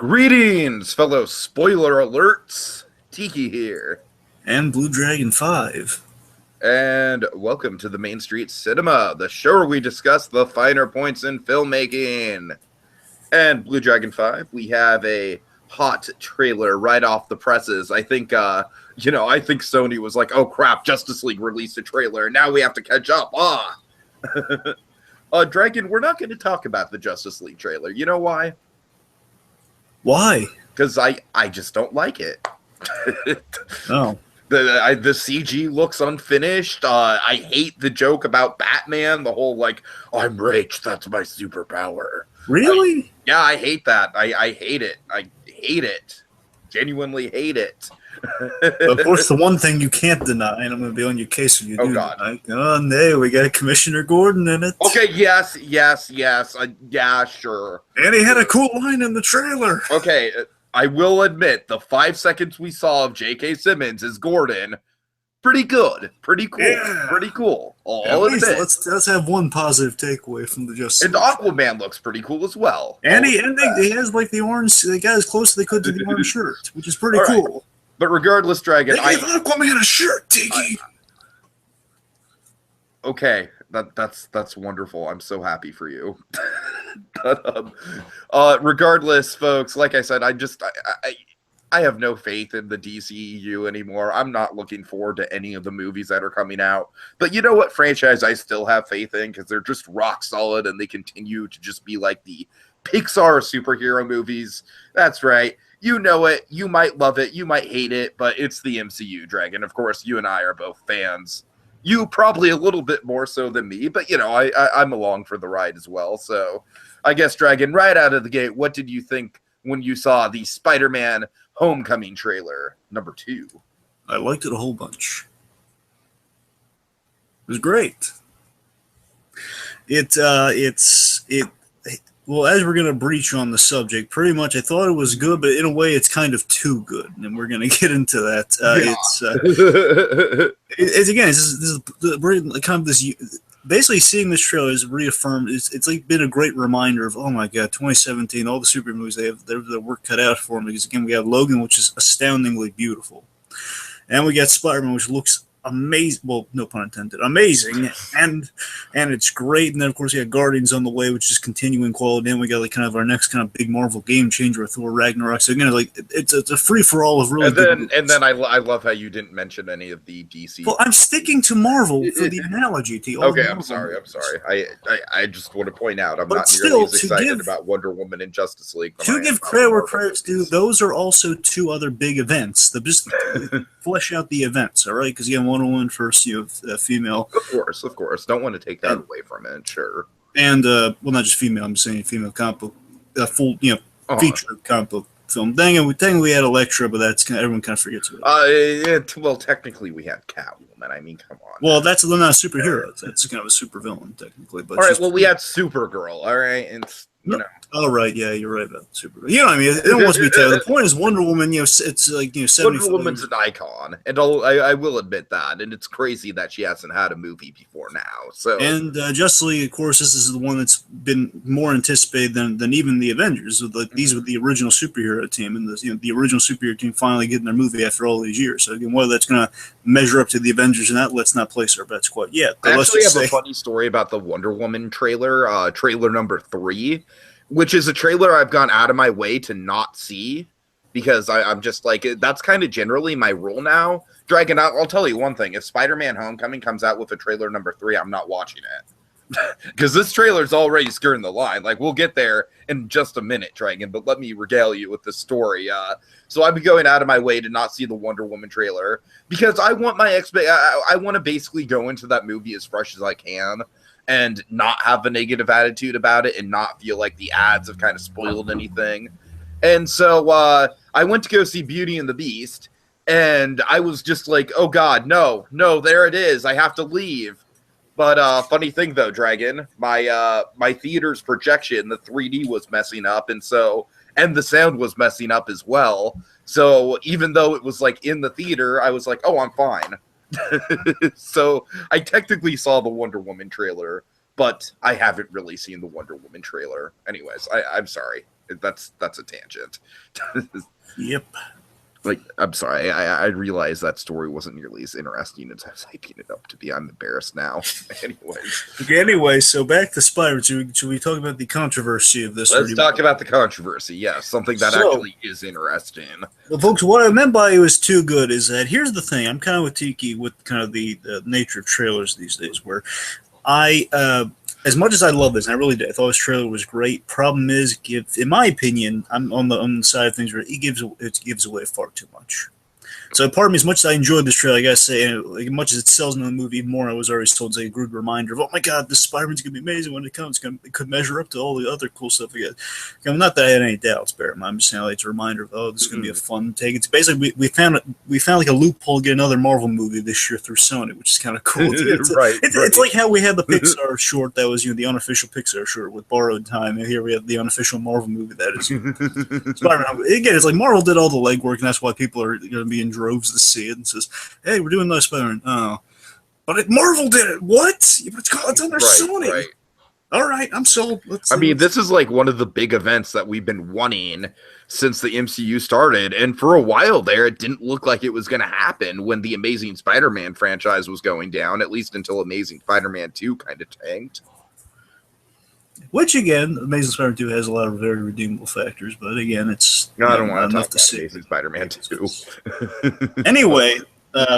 Greetings, fellow spoiler alerts. Tiki here. And BlueDragonFive. And welcome to the Main Street Cinema, the show where we discuss the finer points in filmmaking. And BlueDragonFive, we have a hot trailer right off the presses. I think Sony was like, oh crap, Justice League released a trailer, and now we have to catch up. Dragon, we're not going to talk about the Justice League trailer. You know why? Why? Because I just don't like it. Oh. The CG looks unfinished. I hate the joke about Batman. The whole, like, I'm rich, that's my superpower. Really? I hate that. I hate it. I hate it. Genuinely hate it. Of course, the one thing you can't deny, and I'm going to be on your case if you do. God. Oh, no, we got Commissioner Gordon in it. Okay, yes. Yeah, sure. And he had a cool line in the trailer. Okay, I will admit, the 5 seconds we saw of J.K. Simmons as Gordon, pretty good. Pretty cool. Yeah. Pretty cool. I'll admit. Let's have one positive takeaway from the Justice League. And Aquaman looks pretty cool as well. And he has like the orange, they got as close as they could to the orange shirt, which is pretty cool. Right. But regardless, Dragon, they gave Aquaman a shirt, Tiki. Okay, that's wonderful. I'm so happy for you. But regardless, folks, like I said, I have no faith in the DCEU anymore. I'm not looking forward to any of the movies that are coming out. But you know what franchise I still have faith in, because they're just rock solid and they continue to just be like the Pixar superhero movies. That's right. You know it. You might love it. You might hate it, but it's the MCU, Dragon. Of course, you and I are both fans. You probably a little bit more so than me, but, you know, I'm along for the ride as well. So I guess, Dragon, right out of the gate, what did you think when you saw the Spider-Man Homecoming trailer, number 2? I liked it a whole bunch. It was great. Well, as we're going to breach on the subject, pretty much I thought it was good, but in a way it's kind of too good, and we're going to get into that. Basically seeing this trailer is reaffirmed. It's like been a great reminder of, oh my god, 2017, all the super movies, they have their work cut out for them, because again, we have Logan, which is astoundingly beautiful, and we got Spider-Man, which looks amazing. Well, no pun intended. Amazing, and it's great. And then of course we got Guardians on the way, which is continuing quality. And we got like kind of our next kind of big Marvel game changer with Thor Ragnarok. So again, like it's a free for all of really. And then I love how you didn't mention any of the DC. Well, I'm sticking to Marvel for the analogy. Okay, I'm sorry. I just want to point out I'm not nearly as excited about Wonder Woman and Justice League. To give credit where credit's due, those are also two other big events. Just flesh out the events, all right? Because again, Wonder Woman first, you have female. Of course. Don't want to take that away from it, sure. And, well, not just female, I'm saying female comic book, full, feature comic book film. Dang, we had Elektra, but that's everyone kind of forgets about it. Well, technically we had Catwoman. I mean, come on. Well, that's not a superhero. That's kind of a supervillain, technically. But all right, well, we had Supergirl, all right? And, you know. Oh, right, yeah, you're right about Supergirl. You know what I mean? It don't want to be terrible. The point is Wonder Woman, it's like, 75. Wonder Woman's an icon, and I will admit that, and it's crazy that she hasn't had a movie before now. So and Justice League, of course, this is the one that's been more anticipated than even the Avengers. These were the original superhero team, and the original superhero team finally getting their movie after all these years. So again, whether that's going to measure up to the Avengers and that, let's not place our bets quite yet. But I actually have a funny story about the Wonder Woman trailer, trailer number 3. Which is a trailer I've gone out of my way to not see, because I'm just like, that's kind of generally my rule now. Dragon, I'll tell you one thing. If Spider-Man Homecoming comes out with a trailer number 3, I'm not watching it. Because this trailer's already skirting the line. Like, we'll get there in just a minute, Dragon, but let me regale you with the story. So I've been going out of my way to not see the Wonder Woman trailer, because I want I want to basically go into that movie as fresh as I can, and not have a negative attitude about it, and not feel like the ads have kind of spoiled anything. And so I went to go see Beauty and the Beast, and I was just like, oh god, no, there it is, I have to leave. But funny thing though, Dragon, my theater's projection, the 3D was messing up, and the sound was messing up as well. So even though it was like in the theater, I was like, oh, I'm fine. So I technically saw the Wonder Woman trailer, but I haven't really seen the Wonder Woman trailer. Anyways, I'm sorry. That's a tangent. Yep. Like, I'm sorry, I realized that story wasn't nearly as interesting as I was hyping it up to be. I'm embarrassed now. Anyways. Okay, anyway, so back to Spider-Man. Should we talk about the controversy of this? Let's talk about the controversy. Yes, something that actually is interesting. Well, folks, what I meant by it was too good is that here's the thing. I'm kind of with Tiki with kind of the nature of trailers these days, where as much as I love this, and I really did, I thought this trailer was great. Problem is, in my opinion, I'm on the side of things where it gives away far too much. So part of me, as much as I enjoyed this trailer, I gotta say, like, as much as it sells in the movie, even more I was always told, a good reminder of, oh my god, this Spider-Man's gonna be amazing when it comes. It could measure up to all the other cool stuff we get. Not that I had any doubts, bear in mind. I'm just saying, like, it's a reminder of, oh, this is gonna be a fun take. It's basically we found like a loophole to get another Marvel movie this year through Sony, which is kind of cool. It's like how we had the Pixar short that was, the unofficial Pixar short with Borrowed Time, and here we have the unofficial Marvel movie that is Spider-Man. Again, it's like Marvel did all the legwork, and that's why people are going to be in droves to see it. And says, "Hey, we're doing nice Spider-Man." Oh, but Marvel did it. What? It's under Sony. Right. All right, I'm sold. I mean, this is like one of the big events that we've been wanting since the MCU started, and for a while there, it didn't look like it was going to happen when the Amazing Spider-Man franchise was going down. At least until Amazing Spider-Man 2 kind of tanked. Which again, Amazing Spider-Man 2 has a lot of very redeemable factors, but again, it's I don't want to talk about Amazing Spider-Man 2. Anyway,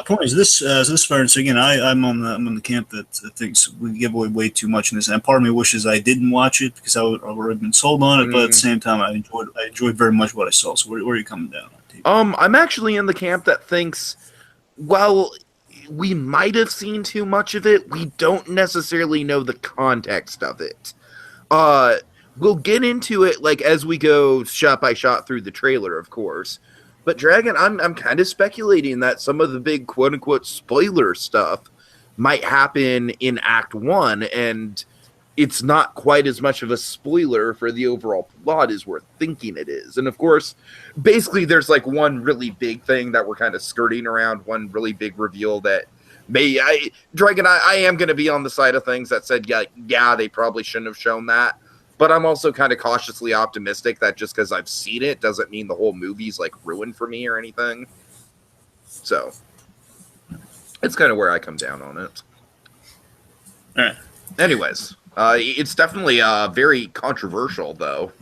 point is this Spider-Man. So again, I'm on the camp that thinks we give away way too much in this, and part of me wishes I didn't watch it because I would have already been sold on it. But at the same time, I enjoyed very much what I saw. So where are you coming down on? I'm actually in the camp that thinks, well, we might have seen too much of it. We don't necessarily know the context of it. We'll get into it like as we go shot by shot through the trailer, of course. But Dragon, I'm kind of speculating that some of the big quote unquote spoiler stuff might happen in Act 1, and it's not quite as much of a spoiler for the overall plot as we're thinking it is. And of course, basically there's like one really big thing that we're kind of skirting around, one really big reveal that Dragon, I am going to be on the side of things that said, yeah, they probably shouldn't have shown that. But I'm also kind of cautiously optimistic that just because I've seen it doesn't mean the whole movie's like ruined for me or anything. So it's kind of where I come down on it. All right. Anyways, it's definitely very controversial though,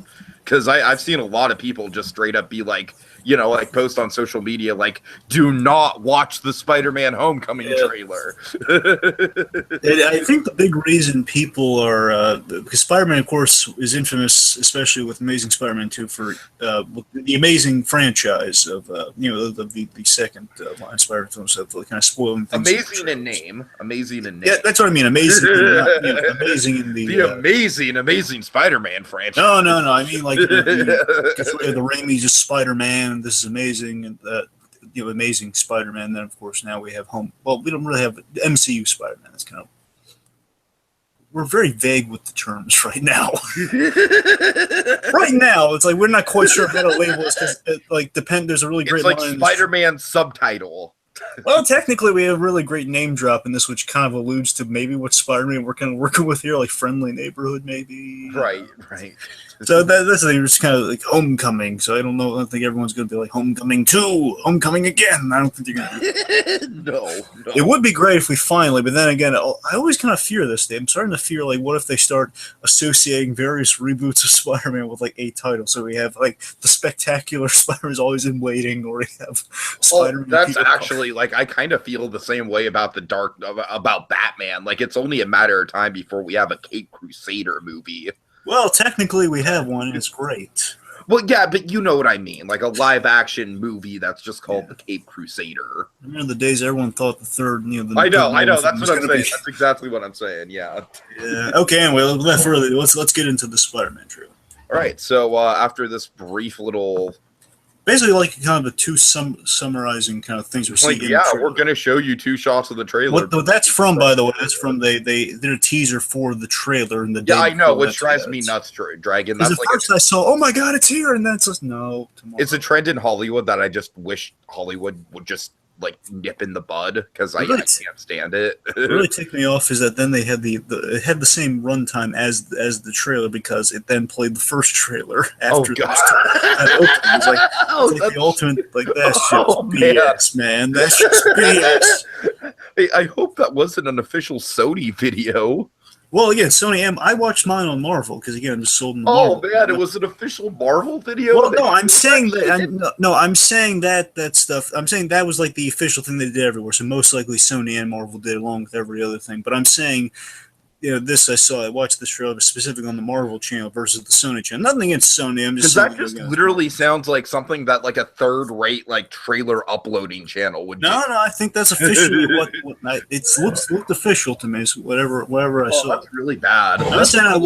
because I've seen a lot of people just straight up be like, like post on social media, like, do not watch the Spider-Man Homecoming trailer. I think the big reason people are, because Spider-Man, of course, is infamous, especially with Amazing Spider-Man 2, for the amazing franchise of, the second line Spider-Man film, so kind of spoiling things. Amazing in name. Yeah, that's what I mean. Amazing. Amazing in the amazing Spider-Man franchise. No. I mean, like, the Raimi just Spider-Man. This is amazing, and Amazing Spider-Man. Then, of course, now we have we don't really have MCU Spider-Man. It's kind of we're very vague with the terms right now. Right now, it's like we're not quite sure how to label this because there's a really great. It's like Spider-Man subtitle. Well, technically, we have a really great name drop in this, which kind of alludes to maybe what Spider-Man we're kind of working with here, like friendly neighborhood, maybe. Right. So that's the thing. It's kind of like Homecoming. So I don't think everyone's going to be like Homecoming 2, Homecoming again. I don't think they're going to do No. It would be great if we finally, but then again, I always kind of fear this thing. I'm starting to fear, like, what if they start associating various reboots of Spider-Man with, like, a title? So we have, like, the Spectacular Spider-Man's Always in Waiting, or we have Spider-Man. That's actually, like, I kind of feel the same way about about Batman. Like, it's only a matter of time before we have a Caped Crusader movie. Well, technically we have one, and it's great. Well, yeah, but you know what I mean. Like a live-action movie that's just called The Caped Crusader. Remember the days everyone thought the third, I know. That's what I'm saying. That's exactly what I'm saying, yeah. Yeah. Okay, anyway, let's get into the Spider-Man trailer. All right, so after this brief little... Basically, like kind of summarizing kind of things we're seeing. Yeah, we're going to show you 2 shots of the trailer. What that's from, by the way, that's from they did a teaser for the trailer and the. Yeah, I know, which drives me nuts, Dragon. That's like first I saw, oh my god, it's here, and then it's just no. Tomorrow. It's a trend in Hollywood that I just wish Hollywood would just like nip in the bud because I Really? can't stand it. What really ticked me off is that then they had it had the same runtime as the trailer because it then played the first trailer after God. that opening. It's like the ultimate, like, that's just BS, man. That's just BS. Hey, I hope that wasn't an official Sony video. Well, again, Sony I watched mine on Marvel because, again, I'm just sold in the Oh Marvel. man, it was an official Marvel video. Well, no, I'm saying that. I'm saying that stuff. I'm saying that was like the official thing they did everywhere. So most likely Sony and Marvel did along with every other thing. But I'm saying, this I watched this trailer specifically on the Marvel channel versus the Sony channel. Nothing against Sony. I'm just because that just literally sounds like something that like a third-rate like trailer uploading channel would do. No, I think that's officially it looked official to me. So whatever I saw. That's really bad. I'm saying I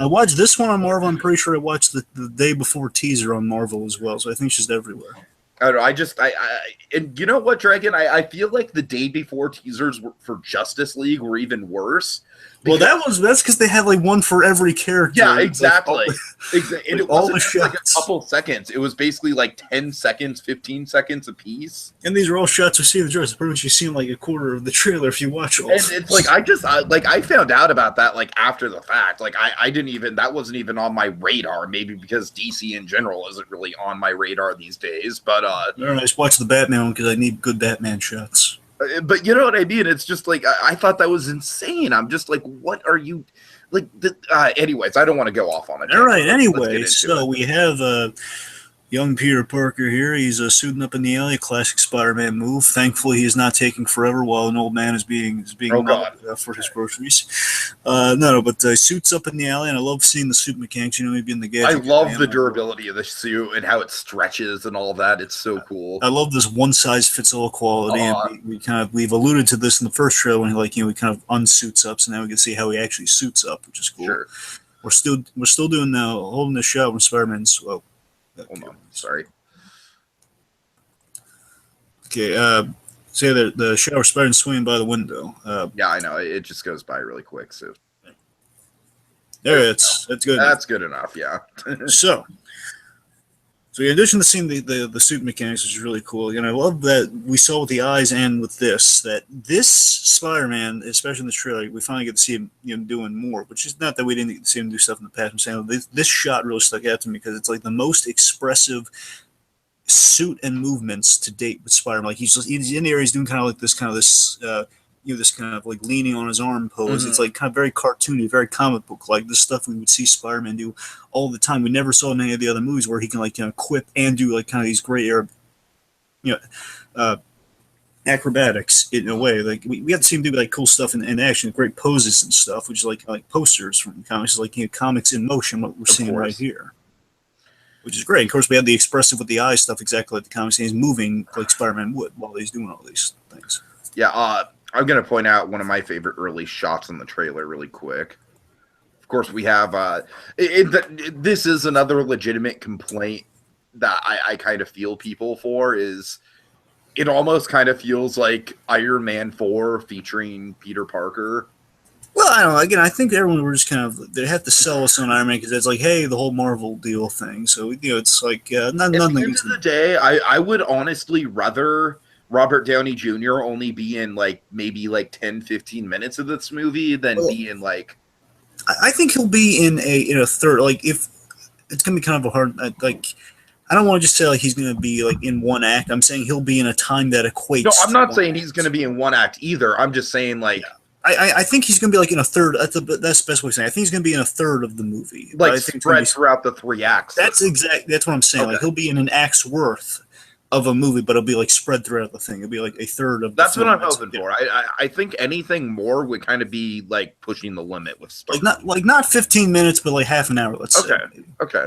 watched this one on Marvel. I'm pretty sure I watched the day before teaser on Marvel as well. So I think it's just everywhere. I don't know. And you know what, Dragon? I feel like the day before teasers for Justice League were even worse. Well, that's because they had like one for every character. Yeah, exactly. And it all the wasn't like a shots. couple seconds. It was basically like 10 seconds, 15 seconds a piece. And these are all shots of seeing the dress. Pretty much you see like a quarter of the trailer if you watch all. And it's like I found out about that like after the fact. Like I didn't even, that wasn't even on my radar. Maybe because DC in general isn't really on my radar these days. But I just watch the Batman one because I need good Batman shots. But you know what I mean? It's just like I thought that was insane. I'm just like, what are you like? Anyways, I don't want to go off on it. All right. Anyway, so we have young Peter Parker here. He's suiting up in the alley, classic Spider-Man move. Thankfully, he is not taking forever while an old man is being mobbed for his groceries. But he suits up in the alley, and I love seeing the suit mechanics. Maybe in the gadget. I love the durability of the suit and how it stretches and all that. It's so cool. I love this one-size-fits-all quality. And we've alluded to this in the first show when he kind of unsuits up, so now we can see how he actually suits up, which is cool. Sure. We're still doing holding the shot when Spider-Man's Hold on, sorry. Okay, say the shower Spider-Man swinging by the window. Yeah, I know. It just goes by really quick. So there, that's good. That's good enough. Yeah. So in addition to seeing the suit mechanics, which is really cool, I love that we saw with the eyes and with this Spider-Man, especially in this trailer, we finally get to see him doing more. Which is not that we didn't get to see him do stuff in the past. I'm saying this shot really stuck out to me because it's like the most expressive suit and movements to date with Spider-Man. Like he's in there, he's doing kind of this this kind of like leaning on his arm pose. Mm-hmm. It's like kind of very cartoony, very comic book like this stuff we would see Spider-Man do all the time. We never saw in any of the other movies where he can quip and do like kind of these great acrobatics in a way. Like we got to see him do like cool stuff in action, great poses and stuff, which is like posters from comics, like comics in motion, what we're seeing right here. Which is great. Of course, we have the expressive with the eye stuff exactly like the comics. He's moving like Spider-Man would while he's doing all these things. Yeah, I'm going to point out one of my favorite early shots in the trailer really quick. Of course, we have this is another legitimate complaint that I kind of feel people for is it almost kind of feels like Iron Man 4 featuring Peter Parker. Well, I don't know. Again, I think everyone were just kind of they have to sell us on Iron Man because it's like, hey, the whole Marvel deal thing. So it's like nothing. At the end of the day, I would honestly rather Robert Downey Jr. only be in maybe 10, 15 minutes of this movie than be in I think he'll be in a third. Like if it's gonna be kind of a hard I don't want to just say he's gonna be in one act. I'm saying he'll be in a time that equates. No, I'm not saying he's gonna be in one act either. I'm just saying I think he's gonna be in a third. That's the best way of saying it. I think he's gonna be in a third of the movie. Spread throughout the 3 acts. That's what I'm saying. Okay. He'll be in an act's worth of a movie, but it'll be spread throughout the thing. It'll be a third of. That's what I'm hoping for. I think anything more would kind of be pushing the limit with stuff. Not 15 minutes, but half an hour. Let's say. Okay.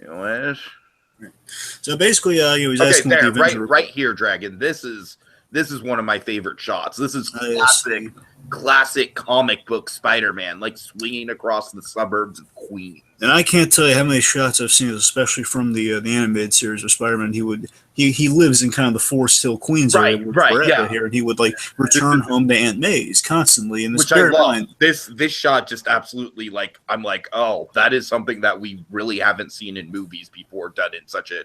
You know what? So basically, he's asking. There, right here, Dragon. This is one of my favorite shots. This is classic comic book Spider-Man, swinging across the suburbs of Queens. And I can't tell you how many shots I've seen, especially from the animated series of Spider-Man. He lives in kind of the Forest Hill, Queens area, here, and he would return home to Aunt May's constantly. In this which I love. This shot just absolutely I'm oh, that is something that we really haven't seen in movies before done in such a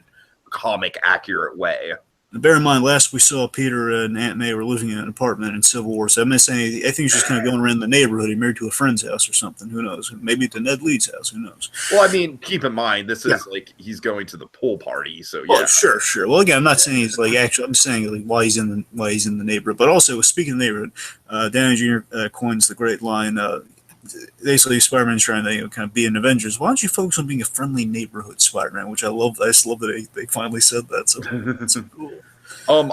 comic accurate way. Bear in mind, last we saw Peter and Aunt May were living in an apartment in Civil War, so I'm not saying, I think he's just kind of going around the neighborhood. He married to a friend's house or something. Who knows? Maybe to Ned Leeds' house. Who knows? Well, I mean, keep in mind, this is like he's going to the pool party, so yeah. Oh, sure. Well, again, I'm not saying he's like actually. I'm saying like why he's in the neighborhood. But also, speaking of the neighborhood, Downey Jr. Coins the great line. Basically, Spider-Man's trying to kind of be an Avengers. Why don't you focus on being a friendly neighborhood Spider-Man? Which I love. I just love that they finally said that. So that's so cool.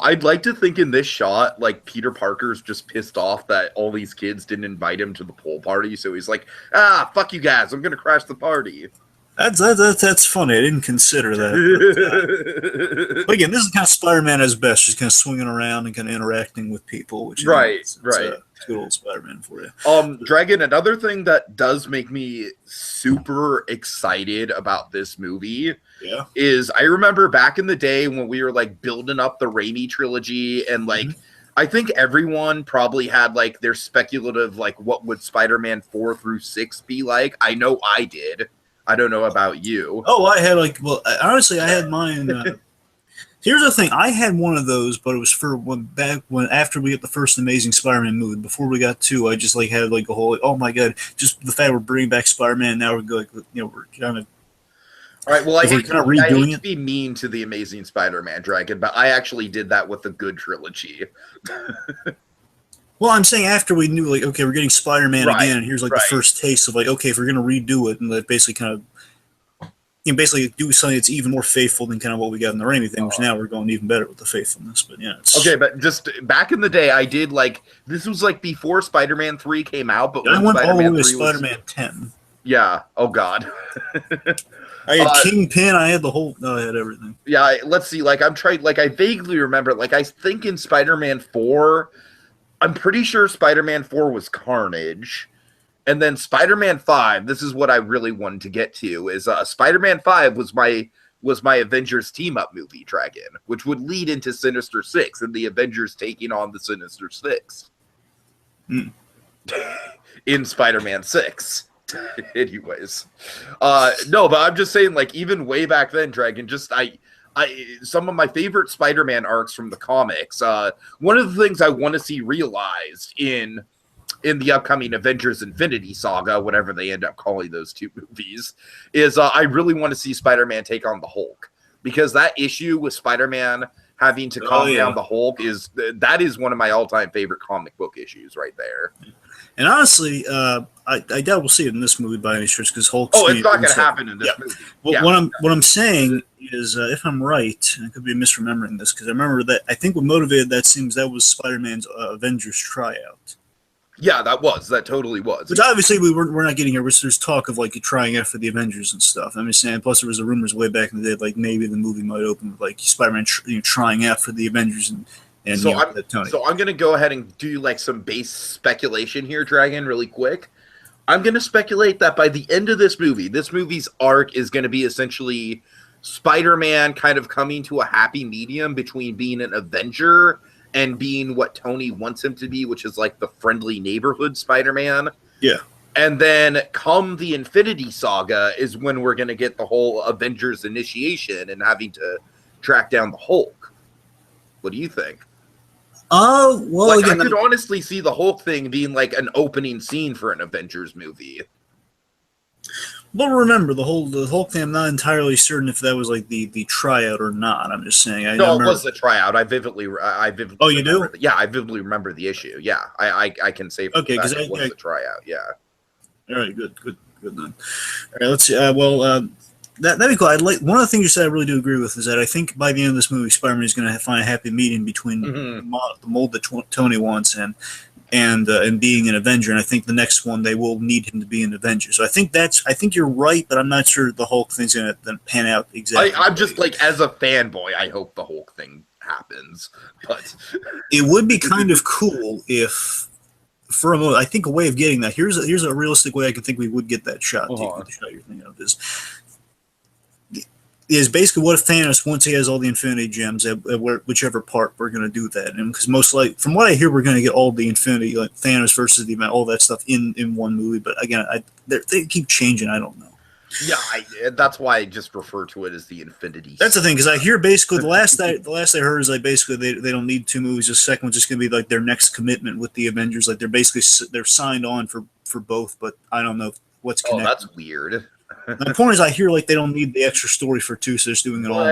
I'd like to think in this shot, like Peter Parker's just pissed off that all these kids didn't invite him to the pool party, so he's like, fuck you guys, I'm gonna crash the party. That's funny. I didn't consider that. But again, this is kind of Spider-Man as best, just kind of swinging around and kind of interacting with people, which it's good old Spider-Man for you. Dragon, another thing that does make me super excited about this movie is I remember back in the day when we were like building up the Raimi trilogy and like I think everyone probably had like their speculative like what would Spider-Man 4 through 6 be like. I know I did. I don't know about you. Oh, I had honestly I had mine. Here's the thing: I had one of those, but it was for after we got the first Amazing Spider-Man movie. Before we got two, I just like had like a whole oh my god, just the fact we're bringing back Spider-Man now we're going we're kind of. All right, well, I hate to be mean to the Amazing Spider-Man, Dragon, but I actually did that with the good trilogy. Well, I'm saying after we knew, like, okay, we're getting Spider-Man again, and here's like the first taste of like, okay, if we're gonna redo it and like basically kind of, basically do something that's even more faithful than kind of what we got in the Raimi thing, which now we're going even better with the faithfulness. But yeah, okay, but just back in the day, I did like this was like before Spider-Man 3 came out, but I went all the way to Spider-Man 10. Yeah. Oh God. I had Kingpin. I had the whole. No, I had everything. Yeah. Let's see. Like I'm trying. Like I vaguely remember. Like I think in Spider-Man 4. I'm pretty sure Spider-Man 4 was Carnage. And then Spider-Man 5, this is what I really wanted to get to, is Spider-Man 5 was my Avengers team-up movie, Dragon, which would lead into Sinister Six and the Avengers taking on the Sinister Six. In Spider-Man 6. Anyways. No, but I'm just saying, like, even way back then, Dragon, just some of my favorite Spider-Man arcs from the comics. One of the things I want to see realized in the upcoming Avengers Infinity Saga, whatever they end up calling those two movies, is I really want to see Spider-Man take on the Hulk, because that issue with Spider-Man having to calm down the Hulk is one of my all-time favorite comic book issues right there. And honestly, I doubt we'll see it in this movie by any stretch because Hulk. Oh, it's not going to happen in this movie. Well, what I'm saying is, if I'm right, I could be misremembering this because I remember that I think what motivated that seems that was Spider-Man's Avengers tryout. Yeah, that totally was. But obviously, we're not getting here. There's talk of like trying out for the Avengers and stuff. I'm just saying. Plus, there was the rumors way back in the day, like maybe the movie might open with like Spider-Man trying out for the Avengers and so Tony. So I'm going to go ahead and do like some base speculation here, Dragon, really quick. I'm going to speculate that by the end of this movie's arc is going to be essentially Spider-Man kind of coming to a happy medium between being an Avenger and being what Tony wants him to be, which is like the friendly neighborhood Spider-Man. Yeah. And then come the Infinity Saga is when we're going to get the whole Avengers initiation and having to track down the Hulk. What do you think? Oh, well, like, I could honestly see the Hulk thing being like an opening scene for an Avengers movie. Well, remember the Hulk thing. I'm not entirely certain if that was like the tryout or not. I'm just saying. It was the tryout. I vividly. Oh, you do? I vividly remember the issue. Yeah, I can say. Okay, because it was the tryout. Yeah. All right. Good then. All right. Let's see. That'd be cool. One of the things you said I really do agree with is that I think by the end of this movie, Spider-Man is going to find a happy medium between the mold that Tony wants and being an Avenger. And I think the next one they will need him to be an Avenger. So I think you're right, but I'm not sure the Hulk thing's going to pan out exactly. I'm just like, as a fanboy, I hope the Hulk thing happens. But it would be kind of cool if. For a moment, I think a way of getting that here's a realistic way I can think we would get that shot. The shot you're thinking of is basically what if Thanos, once he has all the Infinity Gems at whichever part we're going to do that, and because most likely, from what I hear, we're going to get all the Infinity, like Thanos versus the event, all that stuff in one movie. But again, they keep changing. I don't know. That's why I just refer to it as the Infinity. That's the thing, because I hear basically the last I heard is like basically they don't need 2 movies. The second one's just gonna be like their next commitment with the Avengers. Like they're signed on for both, but I don't know what's Oh, connected. that's weird. My point is, I hear like they don't need the extra story for 2, so they're just doing it all.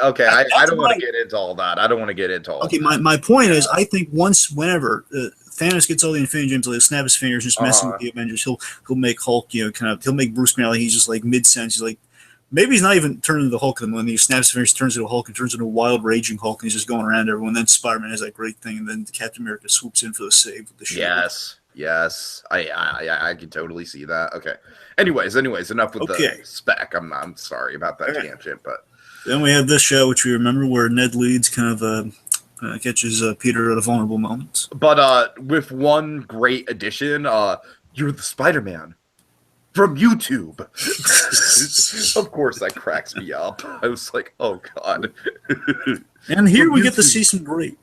Okay, I don't want to get into all that. I don't want to get into all. Okay, that. my point is, I think whenever Thanos gets all the Infinity Gems, he'll snap his fingers, just messing with the Avengers. He'll make Hulk, he'll make Bruce Banner. He's just like mid sentence. He's like, maybe he's not even turning into the Hulk. And when he snaps his fingers, turns into a Hulk and turns into a wild, raging Hulk, and he's just going around everyone. Then Spider-Man has that great thing, and then Captain America swoops in for the save with the shield. Yes, I can totally see that. Okay. Anyways, enough with the spec. I'm sorry about that tangent, but then we have this show, which we remember, where Ned Leeds kind of catches Peter at a vulnerable moment. But with one great addition, you're the Spider-Man from YouTube. Of course, that cracks me up. I was like, oh god. And here we get to see some great.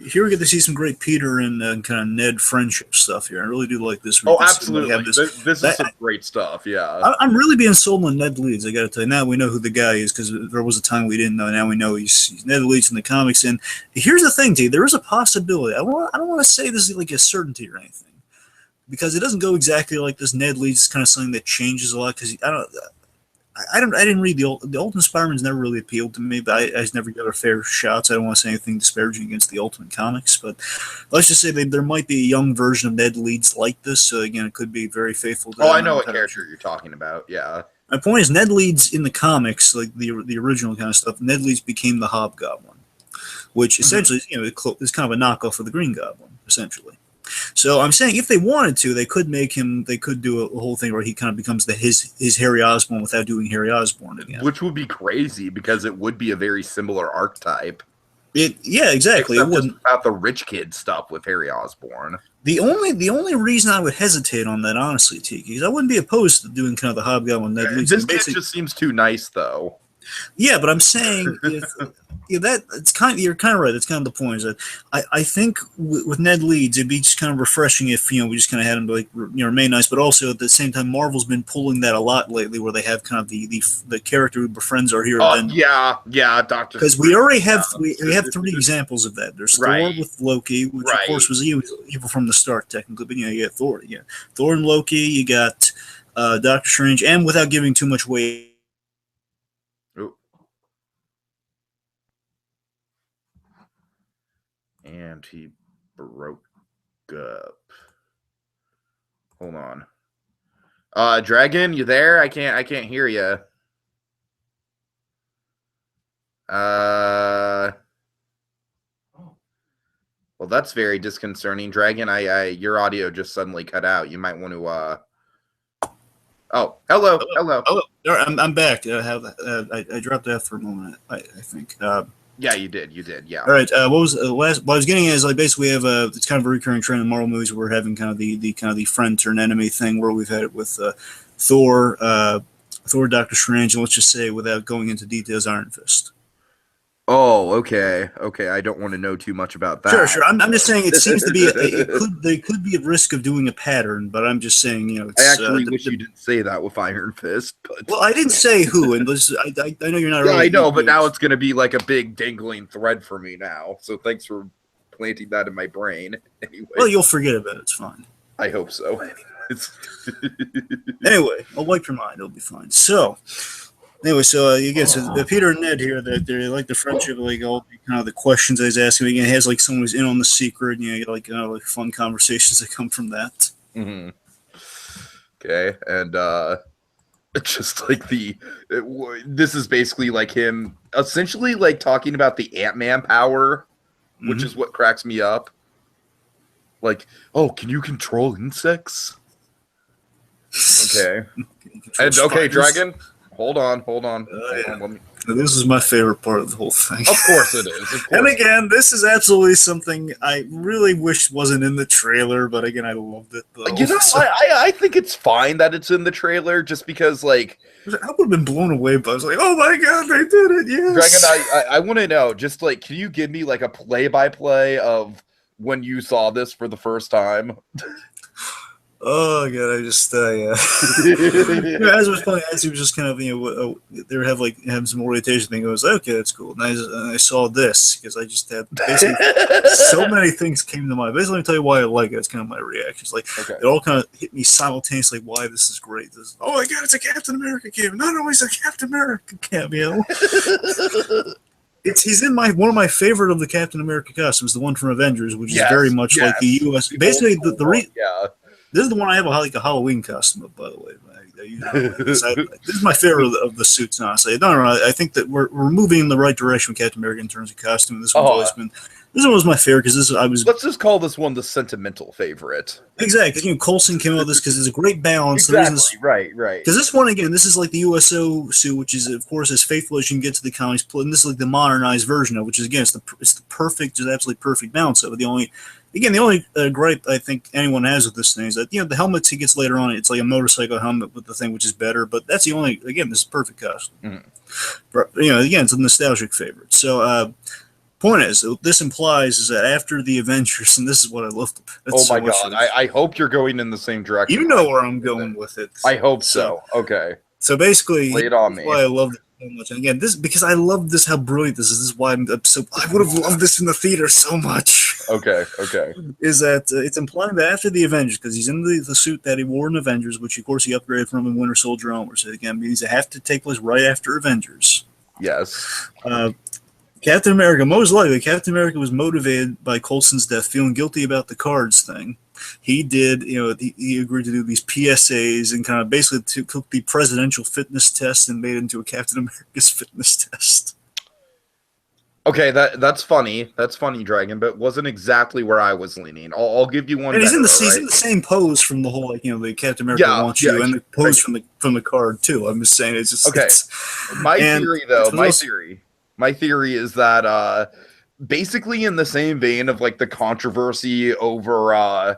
Here we get to see some great Peter and kind of Ned friendship stuff here. I really do like this. Oh, absolutely. This is some great stuff, yeah. I'm really being sold on Ned Leeds, I got to tell you. Now we know who the guy is, because there was a time we didn't know. Now we know he's Ned Leeds in the comics. And here's the thing, T. There is a possibility. I don't want to say this is like a certainty or anything, because it doesn't go exactly like this. Ned Leeds is kind of something that changes a lot, because I didn't read the Ultimate Spider-Man's never really appealed to me, but I never got a fair shot, so I don't want to say anything disparaging against the Ultimate Comics. But let's just say there might be a young version of Ned Leeds like this. So again, it could be very faithful to I know what character you're talking about. Yeah. My point is, Ned Leeds in the comics, like the original kind of stuff, Ned Leeds became the Hobgoblin, which essentially is kind of a knockoff of the Green Goblin, essentially. So I'm saying if they wanted to, they could make him. They could do a whole thing where he kind of becomes his Harry Osborn without doing Harry Osborn again, which would be crazy because it would be a very similar archetype. Exactly. Except it wouldn't about the rich kid stuff with Harry Osborn. The only reason I would hesitate on that, honestly, Tiki, is I wouldn't be opposed to doing kind of the Hobgoblin Ned Leeds. This kid just seems too nice, though. Yeah, but I'm saying you're kind of right. That's kind of the point. Is that I think with Ned Leeds, it'd be just kind of refreshing if we just kind of had him remain nice, but also at the same time, Marvel's been pulling that a lot lately, where they have kind of the character who befriends our hero. Yeah, Doctor. Because we already have we have 3 examples of that. There's Thor with Loki, which of course was evil from the start, technically, but you got Thor. Yeah, Thor and Loki. You got Doctor Strange, and without giving too much weight. And he broke up. Hold on. Dragon, you there? I can't hear you. Well, that's very disconcerting. Dragon, your audio just suddenly cut out. You might want to Oh, hello. I'm back. I dropped that for a moment, I think. Yeah, you did. Yeah. All right. What was last? What I was getting at is basically we have it's kind of a recurring trend in Marvel movies where we're having kind of the friend turn enemy thing, where we've had it with Thor, Doctor Strange, and let's just say, without going into details, Iron Fist. Oh, okay. I don't want to know too much about that. Sure. I'm just saying it seems to be they could be at risk of doing a pattern, but I'm just saying it's, I actually wish you didn't say that with Iron Fist. But well, I didn't say who, and I know you're not. Yeah, really I know, but now it's going to be like a big dangling thread for me now. So thanks for planting that in my brain. Anyway, well, you'll forget about it. It's fine. I hope so. Anyway, I'll wipe your mind. It'll be fine. So. Anyway, so you get Peter and Ned here. That they like the friendship, like all kind of the questions I was asking. Again, it has like someone who's in on the secret. You get like fun conversations that come from that. Mm-hmm. Okay, and just like this is basically like him essentially like talking about the Ant-Man power, which is what cracks me up. Like, oh, can you control insects? Okay, and okay, Dragon. Hold on. This is my favorite part of the whole thing. Of course it is. And again, this is absolutely something I really wish wasn't in the trailer, but again, I loved it. Though. I think it's fine that it's in the trailer, just because, like... I would have been blown away, but I was like, oh my god, they did it, yes! Dragon, I want to know, just, like, can you give me, like, a play-by-play of when you saw this for the first time? Oh god, I just yeah. As it was playing, as he was just kind of they were having some orientation thing. I was like, okay, that's cool. And I saw this because I just had basically so many things came to mind. Basically, let me tell you why I like it. It's kind of my reactions. Like it all kind of hit me simultaneously. Why this is great. Oh my god, it's a Captain America cameo. Not always a Captain America cameo. He's in one of my favorite of the Captain America costumes, the one from Avengers, which is very much like the U.S. Basically, this is the one I have like a Halloween costume of, by the way. This is my favorite of the suits, honestly. No, I think that we're moving in the right direction with Captain America in terms of costume. This one was my favorite because Let's just call this one the sentimental favorite. Exactly. Coulson came out with this because there's a great balance. Exactly. Right. Because this one, again, this is like the USO suit, which is, of course, as faithful as you can get to the comics. And this is like the modernized version of it, which is, again, it's the perfect, just absolutely perfect balance of it. The only gripe I think anyone has with this thing is that, the helmets he gets later on, it's like a motorcycle helmet with the thing, which is better. But that's the only, again, this is perfect costume. Mm-hmm. But, again, it's a nostalgic favorite. So, point is, this implies is that after the Avengers, and this is what I loved. Oh my god! I hope you're going in the same direction. You know where I'm going with it. I hope so. Okay. So basically, lay it on me. Why I love it so much. And again, because I love this, how brilliant this is. This is why I would have loved this in the theater so much. Okay. Is that it's implying that after the Avengers, because he's in the suit that he wore in Avengers, which of course he upgraded from in Winter Soldier onwards. So again, means it have to take place right after Avengers. Yes. Captain America, most likely, Captain America was motivated by Coulson's death, feeling guilty about the cards thing. He did, he agreed to do these PSAs and kind of basically took the presidential fitness test and made it into a Captain America's fitness test. Okay, that's funny. That's funny, Dragon, but wasn't exactly where I was leaning. I'll give you one. And he's in the same pose from the whole, the Captain America wants you, and the pose from the card too. I'm just saying, it's just okay. My theory is that basically in the same vein of like the controversy over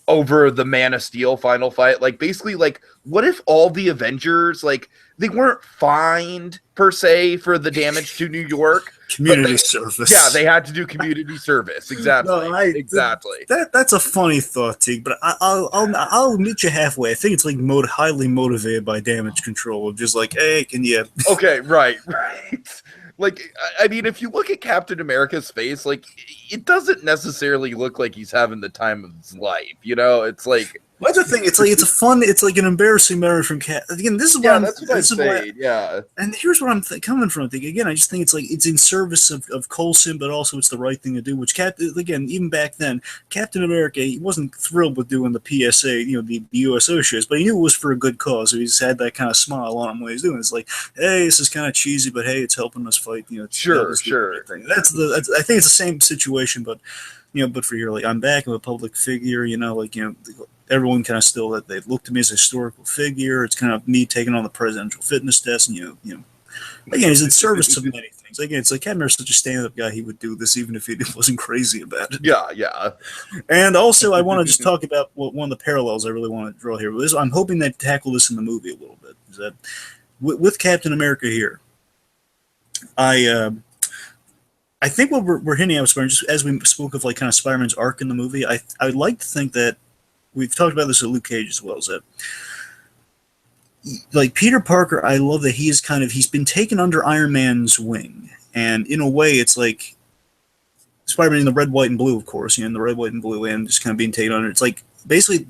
the Man of Steel final fight, like basically like what if all the Avengers, like they weren't fined per se for the damage to New York, community service. Yeah, they had to do community service. Exactly. No, exactly. That's a funny thought, Teague, but I'll meet you halfway. I think it's like highly motivated by damage control of just like, hey, can you? Okay, right. Like, I mean, if you look at Captain America's face, like, it doesn't necessarily look like he's having the time of his life. It's like. That's the thing. It's like an embarrassing memory from Cap. Again, this is what I'm saying. Yeah. And here's where I'm coming from. Again, I just think it's like it's in service of Coulson, but also it's the right thing to do. Which again, even back then, Captain America, he wasn't thrilled with doing the PSA, the USO shows, but he knew it was for a good cause. So he just had that kind of smile on him when he's doing it. It's like, hey, this is kind of cheesy, but hey, it's helping us fight. Sure. Right thing. I think it's the same situation, but but for here, like I'm back, I'm a public figure. Everyone kind of still that they look to me as a historical figure. It's kind of me taking on the presidential fitness test, and again, he's in service to many things. Again, it's like Captain America's such a stand-up guy; he would do this even if he wasn't crazy about it. Yeah. And also, I want to just talk about one of the parallels I really want to draw here. I'm hoping they tackle this in the movie a little bit. Is that with Captain America here? I think what we're hinting at with Spider-Man, just as we spoke of like kind of Spider-Man's arc in the movie, I would like to think that. We've talked about this with Luke Cage as well, is that like Peter Parker, I love that he's been taken under Iron Man's wing. And in a way, it's like Spider-Man in the red, white, and blue, of course, in the red, white, and blue, and just kind of being taken under. It's like basically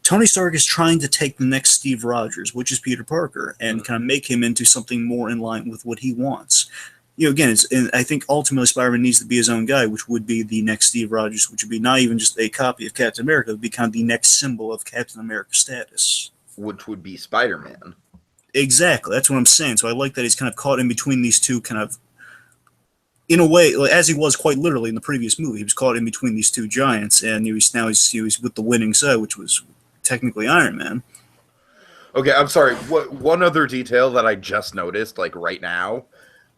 Tony Stark is trying to take the next Steve Rogers, which is Peter Parker, and kind of make him into something more in line with what he wants. Again, and I think ultimately Spider-Man needs to be his own guy, which would be the next Steve Rogers, which would be not even just a copy of Captain America, it would be kind of the next symbol of Captain America status. Which would be Spider-Man. Exactly, that's what I'm saying. So I like that he's kind of caught in between these two kind of, in a way, as he was quite literally in the previous movie, he was caught in between these two giants, and he's with the winning side, which was technically Iron Man. Okay, I'm sorry, one other detail that I just noticed, like right now,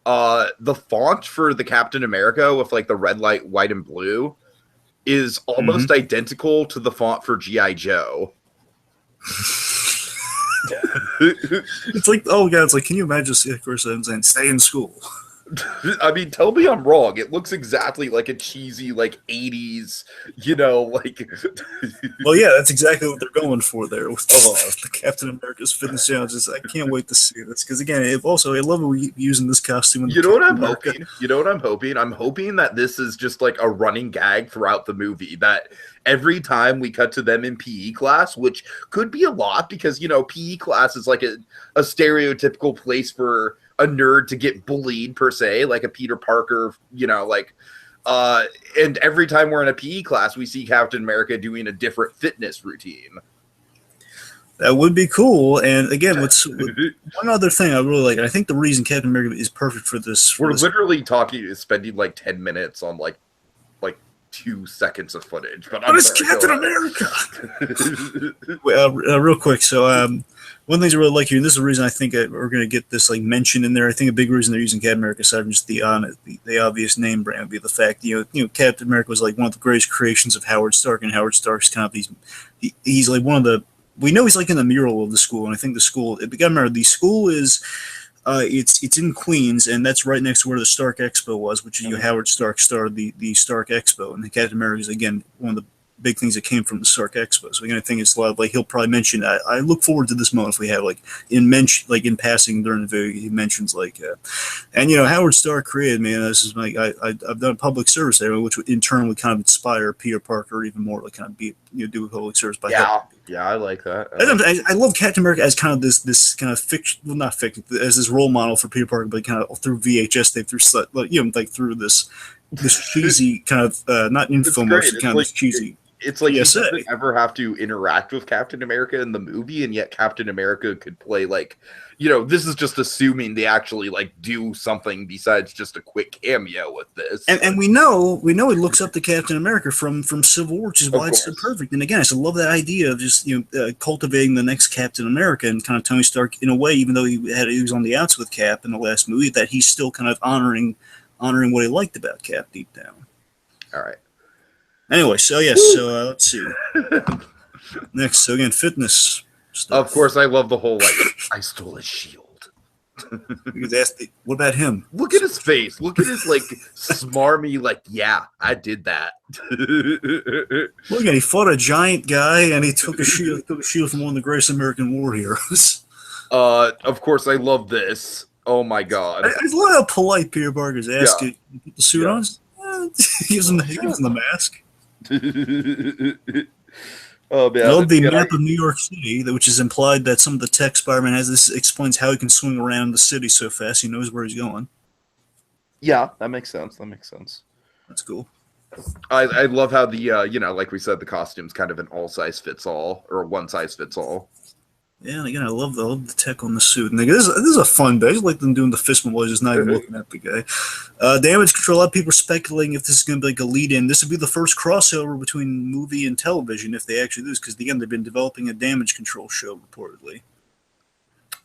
the font for the Captain America with like the red, light, white, and blue is almost identical to the font for G.I. Joe. It's like, oh god, it's like, can you imagine, of course, I'm saying, stay in school. I mean, tell me I'm wrong. It looks exactly like a cheesy, like 80s, like. Well, yeah, that's exactly what they're going for there with the Captain America's fitness challenges. I can't wait to see this because again, I love using this costume in You know what Captain I'm America. hoping? You know what I'm hoping? I'm hoping that this is just like a running gag throughout the movie. That every time we cut to them in PE class, which could be a lot because PE class is like a stereotypical place for a nerd to get bullied per se, like a Peter Parker, and every time we're in a PE class, we see Captain America doing a different fitness routine. That would be cool. And again, one other thing I really like, and I think the reason Captain America is perfect for this. We're literally spending like 10 minutes on like 2 seconds of footage. But it's Captain America. Real quick, so one of the things I really like here, and this is the reason I think we're going to get this like mentioned in there. I think a big reason they're using Captain America, aside from just the obvious name brand, would be the fact Captain America was like one of the greatest creations of Howard Stark, and Howard Stark's kind of he's like one of the. We know he's like in the mural of the school, and I think the school. You got to remember, the school is it's in Queens, and that's right next to where the Stark Expo was, which is Howard Stark started the Stark Expo, and the Captain America is again one of the big things that came from the Stark Expo. So again, I think it's a lot of, like he'll probably mention. I look forward to this moment if we have in passing during the video he mentions and Howard Stark created me, and this is I've done public service there, which in turn would kind of inspire Peter Parker even more, like kind of do public service by helping. Yeah, I like that. I love Captain America as kind of this kind of fiction, well, not fiction, as this role model for Peter Parker, but kind of through VHS, through this cheesy kind of not infomercial, kind of this cheesy. It's like he doesn't ever have to interact with Captain America in the movie, and yet Captain America could play this is just assuming they actually do something besides just a quick cameo with this. And we know he looks up to Captain America from Civil War, which is why it's so perfect. And again, I just love that idea of just cultivating the next Captain America, and kind of Tony Stark in a way, even though he was on the outs with Cap in the last movie, that he's still kind of honoring what he liked about Cap deep down. All right. Anyway, so yes, let's see. Next, so again, fitness stuff. Of course, I love the whole I stole his shield. Because what about him? Look at his face. Look at his smarmy yeah, I did that. Look at he fought a giant guy and he took a shield. From one of the greatest American war heroes. Of course, I love this. Oh my god! I love how polite Peter Parker's asked to put the suit on. He gives him the mask. Oh man! I love the map of New York City, which is implied that some of the tech Spider-Man has. This explains how he can swing around the city so fast. He knows where he's going. Yeah, that makes sense. That's cool. I love how the like we said, the costume's kind of an all size fits all or one size fits all. Yeah, and again, I love the tech on the suit. And again, this is a fun bit. I just like them doing the fist while he's just not even looking at the guy. Damage control. A lot of people are speculating if this is going to be like a lead-in. This would be the first crossover between movie and television if they actually do this, because again, they've been developing a damage control show reportedly.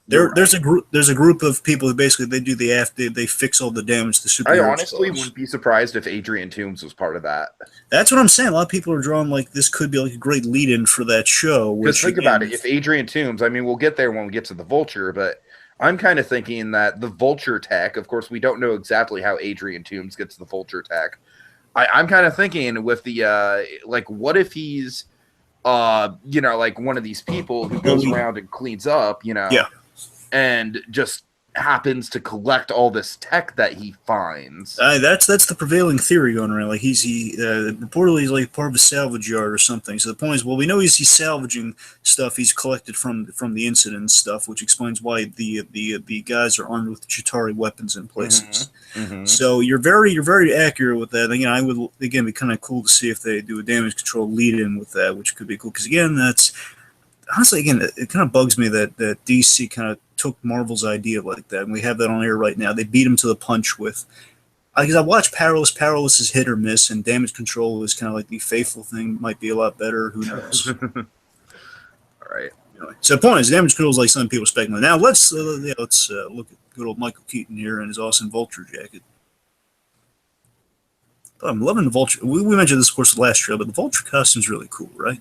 There's a group of people who basically they fix all the damage to superheroes. I honestly wouldn't be surprised if Adrian Toomes was part of that. That's what I'm saying. A lot of people are drawing this could be a great lead-in for that show. Because think about it. If Adrian Toomes, I mean, we'll get there when we get to the Vulture, but I'm kind of thinking that the Vulture tech, of course, we don't know exactly how Adrian Toomes gets the Vulture tech. I'm kind of thinking with the what if he's one of these people who goes around and cleans up, Yeah. And just happens to collect all this tech that he finds. That's the prevailing theory going around. He reportedly he's part of a salvage yard or something. So the point is, well, we know he's salvaging stuff he's collected from the incident and stuff, which explains why the guys are armed with Chitauri weapons in places. Mm-hmm. So you're very accurate with that. Again, I would be kind of cool to see if they do a damage control lead in with that, which could be cool. Because again, that's honestly it kind of bugs me that DC kind of took Marvel's idea like that, and we have that on air right now. They beat him to the punch with. Because I watched Powerless. Powerless is hit or miss, and Damage Control is kind of like the faithful thing. Might be a lot better. Who knows? All right. Anyway, so the point is, Damage Control is like some people speculate. Now let's look at good old Michael Keaton here in his awesome Vulture jacket. But I'm loving the Vulture. We mentioned this, of course, the last show, but the Vulture costume is really cool, right?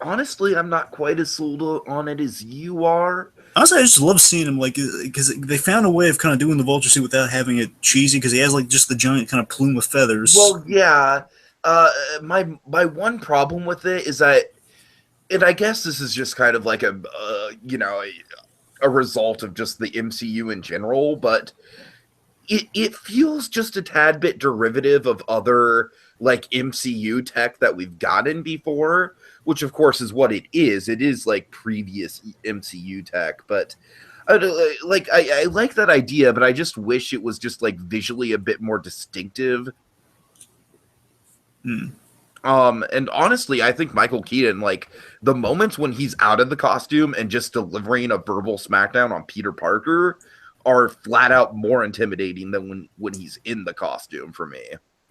Honestly, I'm not quite as sold on it as you are. Honestly, I just love seeing him, like, because they found a way of kind of doing the vulture suit without having it cheesy, because he has like just the giant kind of plume of feathers. Well, yeah. My one problem with it is that, and I guess this is just kind of like a result of just the MCU in general, but it feels just a tad bit derivative of other like MCU tech that we've gotten before, which of course is what it is. It is like previous MCU tech, but I like that idea, but I just wish it was just like visually a bit more distinctive. Hmm. And honestly, I think Michael Keaton, like the moments when he's out of the costume and just delivering a verbal smackdown on Peter Parker are flat out more intimidating than when he's in the costume for me.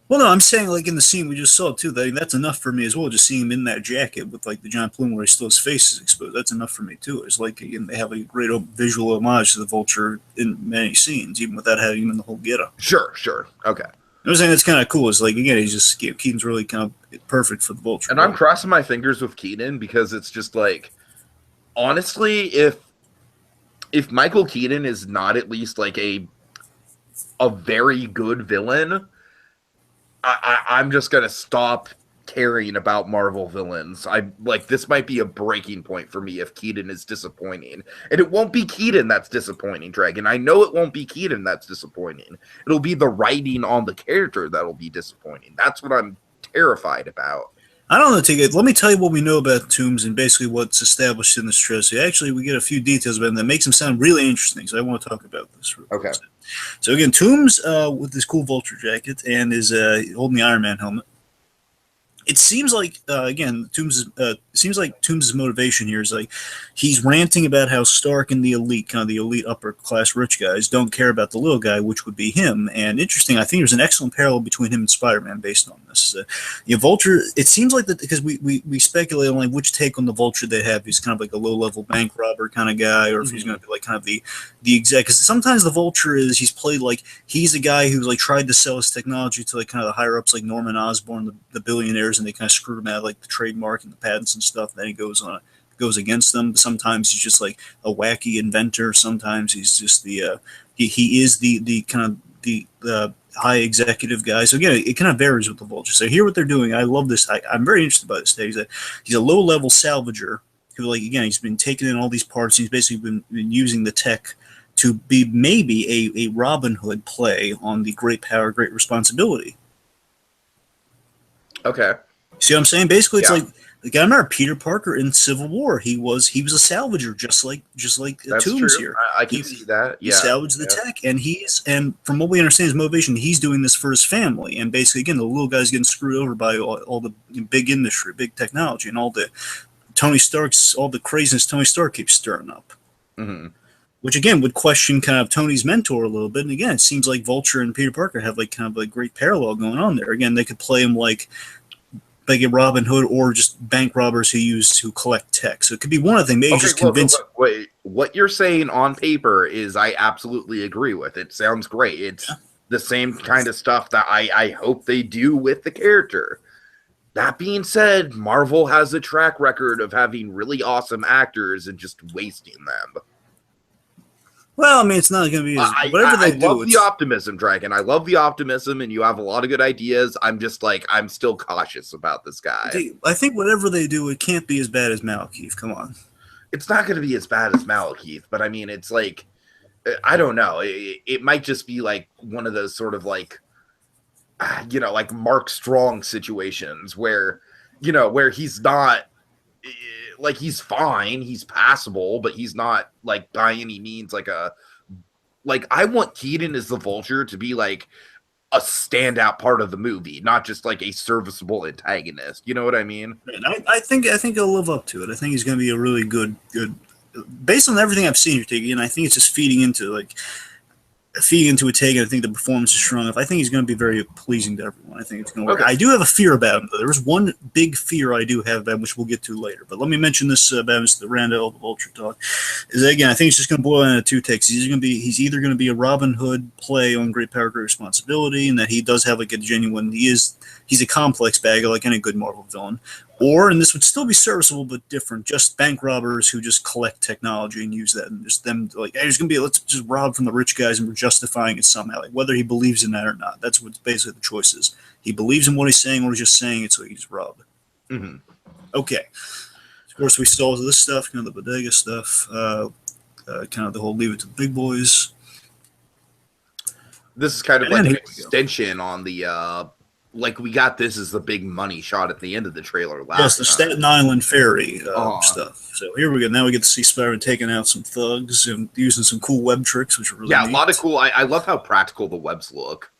Well, no, I'm saying like in the scene we just saw too. That's enough for me as well. Just seeing him in that jacket with like the giant plume where he still his face is exposed. That's enough for me too. It's like again they have a great visual homage to the Vulture in many scenes, even without having him in the whole getup. Sure. Okay. I was saying that's kind of cool. Is like again he's just Keaton's really kind of perfect for the Vulture. And I'm crossing my fingers with Keaton because it's just like honestly, if Michael Keaton is not at least like a very good villain, I'm just gonna stop caring about Marvel villains. I like this might be a breaking point for me if Keaton is disappointing. And it won't be Keaton that's disappointing, Dragon. I know it won't be Keaton that's disappointing. It'll be the writing on the character that'll be disappointing. That's what I'm terrified about. I don't know, Tigger. Let me tell you what we know about Toombs and basically what's established in this show. So actually, we get a few details about him that makes him sound really interesting. So I want to talk about this. Okay. So again, Toombs with this cool Vulture jacket and is holding the Iron Man helmet. It seems like again, seems like Toombs' motivation here is like he's ranting about how Stark and the elite, kind of the elite upper class rich guys, don't care about the little guy, which would be him. And interesting, I think there's an excellent parallel between him and Spider-Man based on this. Vulture. It seems like that because we speculate on like which take on the Vulture they have. He's kind of like a low level bank robber kind of guy, or if he's going to be like kind of the exec. Because sometimes the Vulture he's played like he's a guy who's like tried to sell his technology to like kind of the higher ups like Norman Osborn, the billionaires, and they kind of screwed him out of like the trademark and the patents and stuff. And then he goes against them. Sometimes he's just like a wacky inventor. Sometimes he's just the he is the kind of the high executive guy. So again, it kind of varies with the Vulture. So here what they're doing, I love this. I'm very interested by this. He's a low level salvager who like again he's been taking in all these parts. He's basically been using the tech to be maybe a Robin Hood play on the great power, great responsibility. Okay. See what I'm saying? Basically, it's like I remember Peter Parker in Civil War. He was a salvager, just like Toombs here. I can see that. He salvaged the tech, and from what we understand, his motivation, he's doing this for his family. And basically, again, the little guy's getting screwed over by all the big industry, big technology, and all the craziness Tony Stark keeps stirring up. Mm-hmm. Which again would question kind of Tony's mentor a little bit. And again, it seems like Vulture and Peter Parker have like kind of a great parallel going on there. Again, they could play him like a Robin Hood or just bank robbers who collect tech. So it could be one of them. Maybe just convince. Wait, what you're saying on paper is I absolutely agree with. It sounds great. It's the same kind of stuff that I hope they do with the character. That being said, Marvel has a track record of having really awesome actors and just wasting them. Well, I mean, it's not going to be whatever they do. I love the optimism, Dragon. I love the optimism, and you have a lot of good ideas. I'm just like, I'm still cautious about this guy. I think whatever they do, it can't be as bad as Malekith. Come on. It's not going to be as bad as Malekith, but I mean, it's like, I don't know. It might just be like one of those sort of like, like Mark Strong situations where, where he's not, like he's fine, he's passable, but he's not like by any means like I want Keaton as the Vulture to be like a standout part of the movie, not just like a serviceable antagonist. You know what I mean? And I think he'll live up to it. I think he's going to be a really good based on everything I've seen here, Tiki, and I think it's just feeding into a take, and I think the performance is strong enough. I think he's going to be very pleasing to everyone. I think it's going to work. Okay. I do have a fear about him, though. There is one big fear I do have about him, which we'll get to later. But let me mention this about him, the Randall the Vulture talk. Is that, again, I think it's just going to boil down to two takes. He's either going to be a Robin Hood play on great power, great responsibility, and that he does have like a genuine. He's a complex bag, like any good Marvel villain. Or, and this would still be serviceable but different, just bank robbers who just collect technology and use that, and just them like, hey, there's gonna be, let's just rob from the rich guys, and we're justifying it somehow, like whether he believes in that or not. That's what's basically the choice is. He believes in what he's saying, or he's just saying it so he can just rob. Mm-hmm. Okay. Of course, we saw this stuff, kind of the bodega stuff, kind of the whole leave it to the big boys. This is kind of like an extension on the like we got this as the big money shot at the end of the trailer last Yes, the time. Staten Island ferry stuff. So here we go. Now we get to see Spider-Man taking out some thugs and using some cool web tricks, which are really neat. A lot of cool. I love how practical the webs look.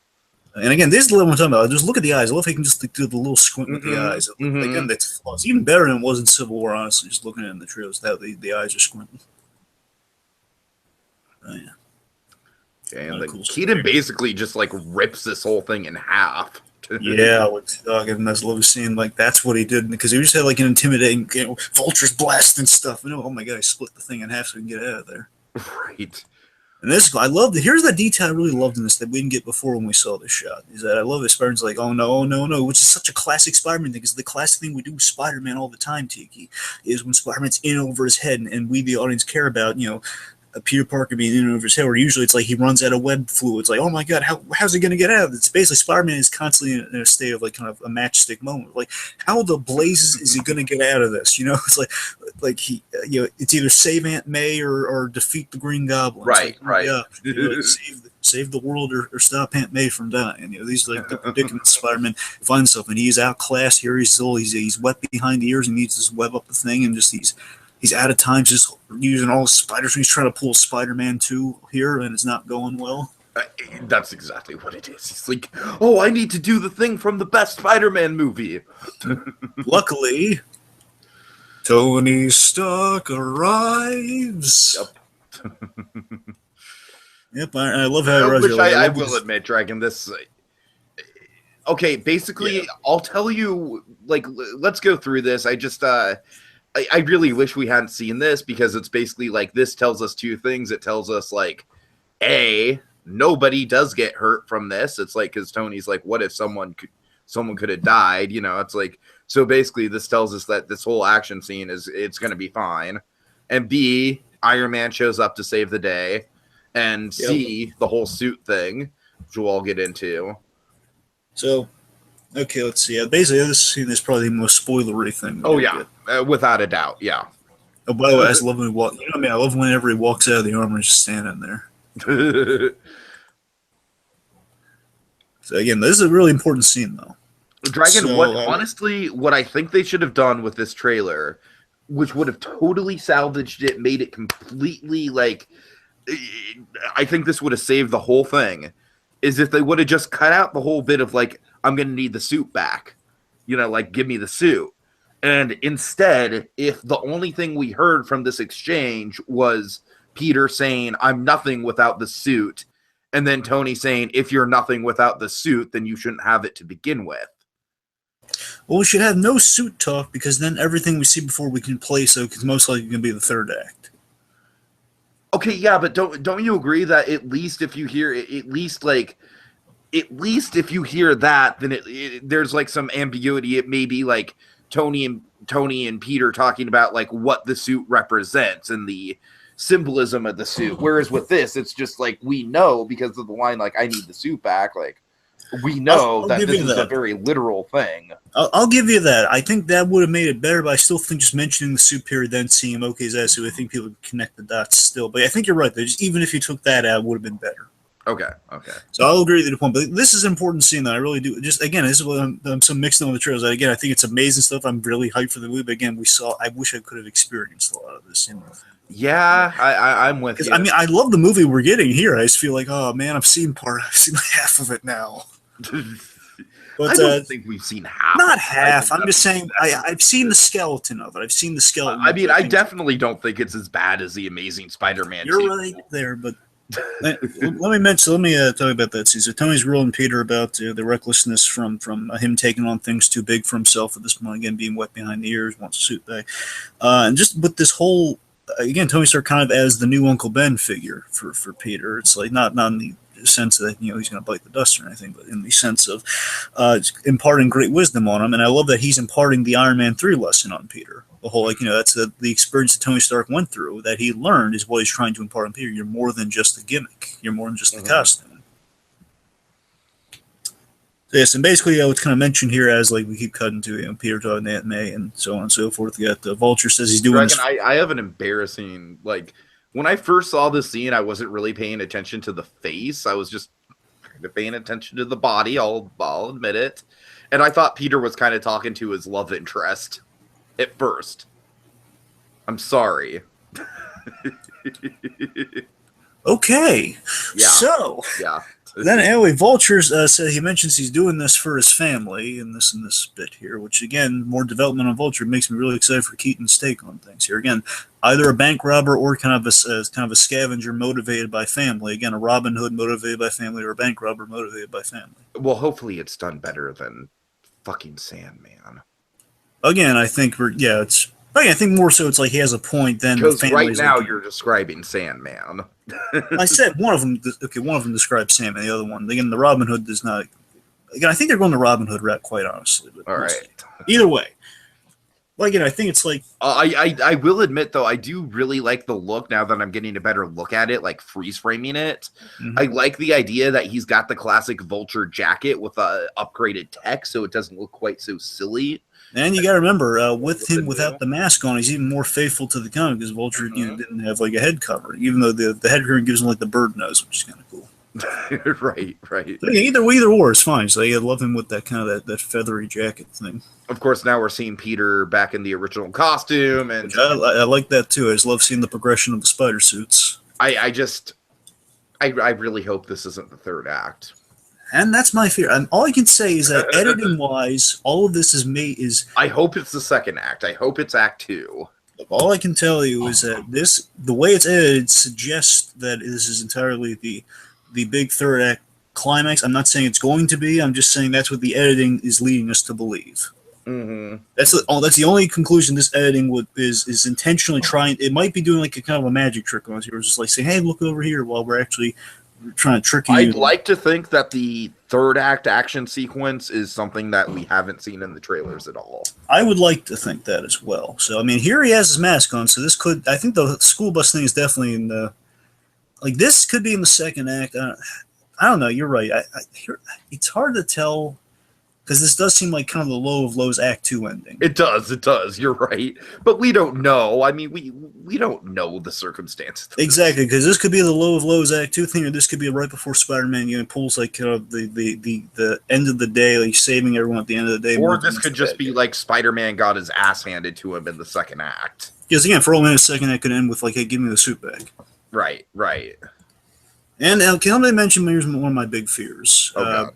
And again, this is the little one I'm talking about. Just look at the eyes. I love how you can just do the little squint with the eyes. Again, that's it's even better than it was in Civil War, honestly, just looking at it in the trailers. That the eyes are squinting. Oh, yeah. Okay, and cool Keaton basically just like rips this whole thing in half. Yeah, with Dog and that's lovely scene. Like that's what he did because he just had like an intimidating, vultures blast and stuff. And oh my god, he split the thing in half so he can get out of there. Right. And this, I loved it. Here's the detail I really loved in this that we didn't get before when we saw this shot. Is that I love it. Spider-Man's like, oh no, which is such a classic Spider-Man thing. Because the classic thing we do with Spider-Man all the time, Tiki, is when Spider-Man's in over his head, and we, the audience, care about, Peter Parker being in over his head, where usually it's like he runs out of web fluid. It's like, oh my god, how's he going to get out of it? It's basically Spider-Man is constantly in a state of like kind of a matchstick moment. Like, how the blazes is he going to get out of this? It's like he, it's either save Aunt May or defeat the Green Goblin. Right, like, right. Yeah, save the world or stop Aunt May from dying. These are like the predicaments Spider-Man finds himself, and he's outclassed here. He's wet behind the ears. He needs to web up the thing, and just he's out of time, just using all spiders. He's trying to pull Spider-Man 2 here, and it's not going well. That's exactly what it is. He's like, oh, I need to do the thing from the best Spider-Man movie. Luckily, Tony Stark arrives. Yep. Yep, I love how I will admit, Dragon, this... Okay, basically, I'll tell you, like, let's go through this. I just... I really wish we hadn't seen this because it's basically like this tells us two things. It tells us like, A, nobody does get hurt from this. It's like because Tony's like, what if someone could have died? It's like so basically this tells us that this whole action scene it's going to be fine. And B, Iron Man shows up to save the day. And C, the whole suit thing, which we'll all get into. So. Okay, let's see. Basically, this scene is probably the most spoilery thing. Oh yeah, without a doubt, yeah. Oh, by the way, I just love when he walk. I love whenever he walks out of the armor, just standing there. So again, this is a really important scene, though. Dragon, honestly, what I think they should have done with this trailer, which would have totally salvaged it, made it completely like, I think this would have saved the whole thing, is if they would have just cut out the whole bit of like, I'm going to need the suit back. Like, give me the suit. And instead, if the only thing we heard from this exchange was Peter saying, I'm nothing without the suit, and then Tony saying, if you're nothing without the suit, then you shouldn't have it to begin with. Well, we should have no suit talk, because then everything we see before we can play, so it's most likely going to be the third act. Okay, yeah, but don't you agree that at least if you hear, at least if you hear that, then there's like some ambiguity. It may be like Tony and Peter talking about like what the suit represents and the symbolism of the suit. Whereas with this, it's just like we know because of the line like I need the suit back. Like we know I'll that this is a very literal thing. I'll give you that. I think that would have made it better, but I still think just mentioning the suit period, then seeing him okay as that suit, I think people would connect the dots still. But I think you're right. Even if you took that out, it would have been better. Okay. So I'll agree with the point, but this is an important scene that I really do. Just again, this is what I'm so mixed in with the trailers. Again, I think it's amazing stuff. I'm really hyped for the movie. But again, I wish I could have experienced a lot of this. Yeah, I'm with you. I mean, I love the movie we're getting here. I just feel like, oh man, I've seen half of it now. But I don't think we've seen half. Not half. I'm just saying I've seen the skeleton of it. I've seen the skeleton. I mean, I definitely don't think it's as bad as the Amazing Spider-Man. You're right there, but. Let me talk about that scene. So Tony's ruling Peter about the recklessness from him taking on things too big for himself at this point, again being wet behind the ears, wants a suit back, and just with this whole again Tony Stark kind of as the new Uncle Ben figure for Peter. It's like not in the sense that he's going to bite the dust or anything, but in the sense of imparting great wisdom on him. And I love that he's imparting the Iron Man 3 lesson on Peter. The whole that's the experience that Tony Stark went through that he learned is what he's trying to impart on Peter. You're more than just a gimmick. You're more than just a costume. So yes, and basically it's kind of mentioned here as like we keep cutting to Peter talking to Aunt May and so on and so forth. You got Vulture says he's doing this. I have an embarrassing when I first saw this scene, I wasn't really paying attention to the face. I was just kind of paying attention to the body. I'll admit it. And I thought Peter was kind of talking to his love interest at first. I'm sorry. Okay. Yeah. So. Yeah. Then anyway, Vulture said he mentions he's doing this for his family in this bit here, which again, more development on Vulture makes me really excited for Keaton's take on things here. Again, either a bank robber or kind of a scavenger motivated by family. Again, a Robin Hood motivated by family or a bank robber motivated by family. Well, hopefully it's done better than fucking Sandman. Again, I think I think more so it's like he has a point than because right now you're describing Sandman. I said one of them. Okay, one of them describes Sandman. The other one, again, the Robin Hood does not. Again, I think they're going the Robin Hood route, quite honestly. But all right. Either way, again, I think it's like I will admit though, I do really like the look now that I'm getting a better look at it, like freeze framing it. Mm-hmm. I like the idea that he's got the classic Vulture jacket with a upgraded tech, so it doesn't look quite so silly. And you got to remember, with him without the mask on, he's even more faithful to the comic because Vulture didn't have like a head cover, even though the head covering gives him like the bird nose, which is kind of cool. Right. But yeah, either or is fine. So I love him with that kind of that feathery jacket thing. Of course, now we're seeing Peter back in the original costume, and I like that too. I just love seeing the progression of the spider suits. I really hope this isn't the third act. And that's my fear. And all I can say is that editing-wise, all of this is. I hope it's the second act. I hope it's Act 2. All I can tell you is that the way it's edited suggests that this is entirely the big third act climax. I'm not saying it's going to be. I'm just saying that's what the editing is leading us to believe. Mm-hmm. That's the only conclusion this editing is intentionally trying. It might be doing like a kind of a magic trick on us here, just like saying, "Hey, look over here," while we're actually trying to trick you. I'd like to think that the third act action sequence is something that we haven't seen in the trailers at all. I would like to think that as well. So I mean, here he has his mask on. So this could, I think, the school bus thing is definitely in the. Like this could be in the second act. I don't know. You're right. It's hard to tell because this does seem like kind of the low of lows Act 2 ending. It does. You're right. But we don't know. I mean, we don't know the circumstances. Exactly, because this could be the low of lows Act 2 thing, or this could be right before Spider-Man pulls like the end of the day, like saving everyone at the end of the day. Or this could just be like Spider-Man got his ass handed to him in the second act. Because again, for all in a second, that could end with like, "Hey, give me the suit bag." Right. And can I mention here's one of my big fears? Okay.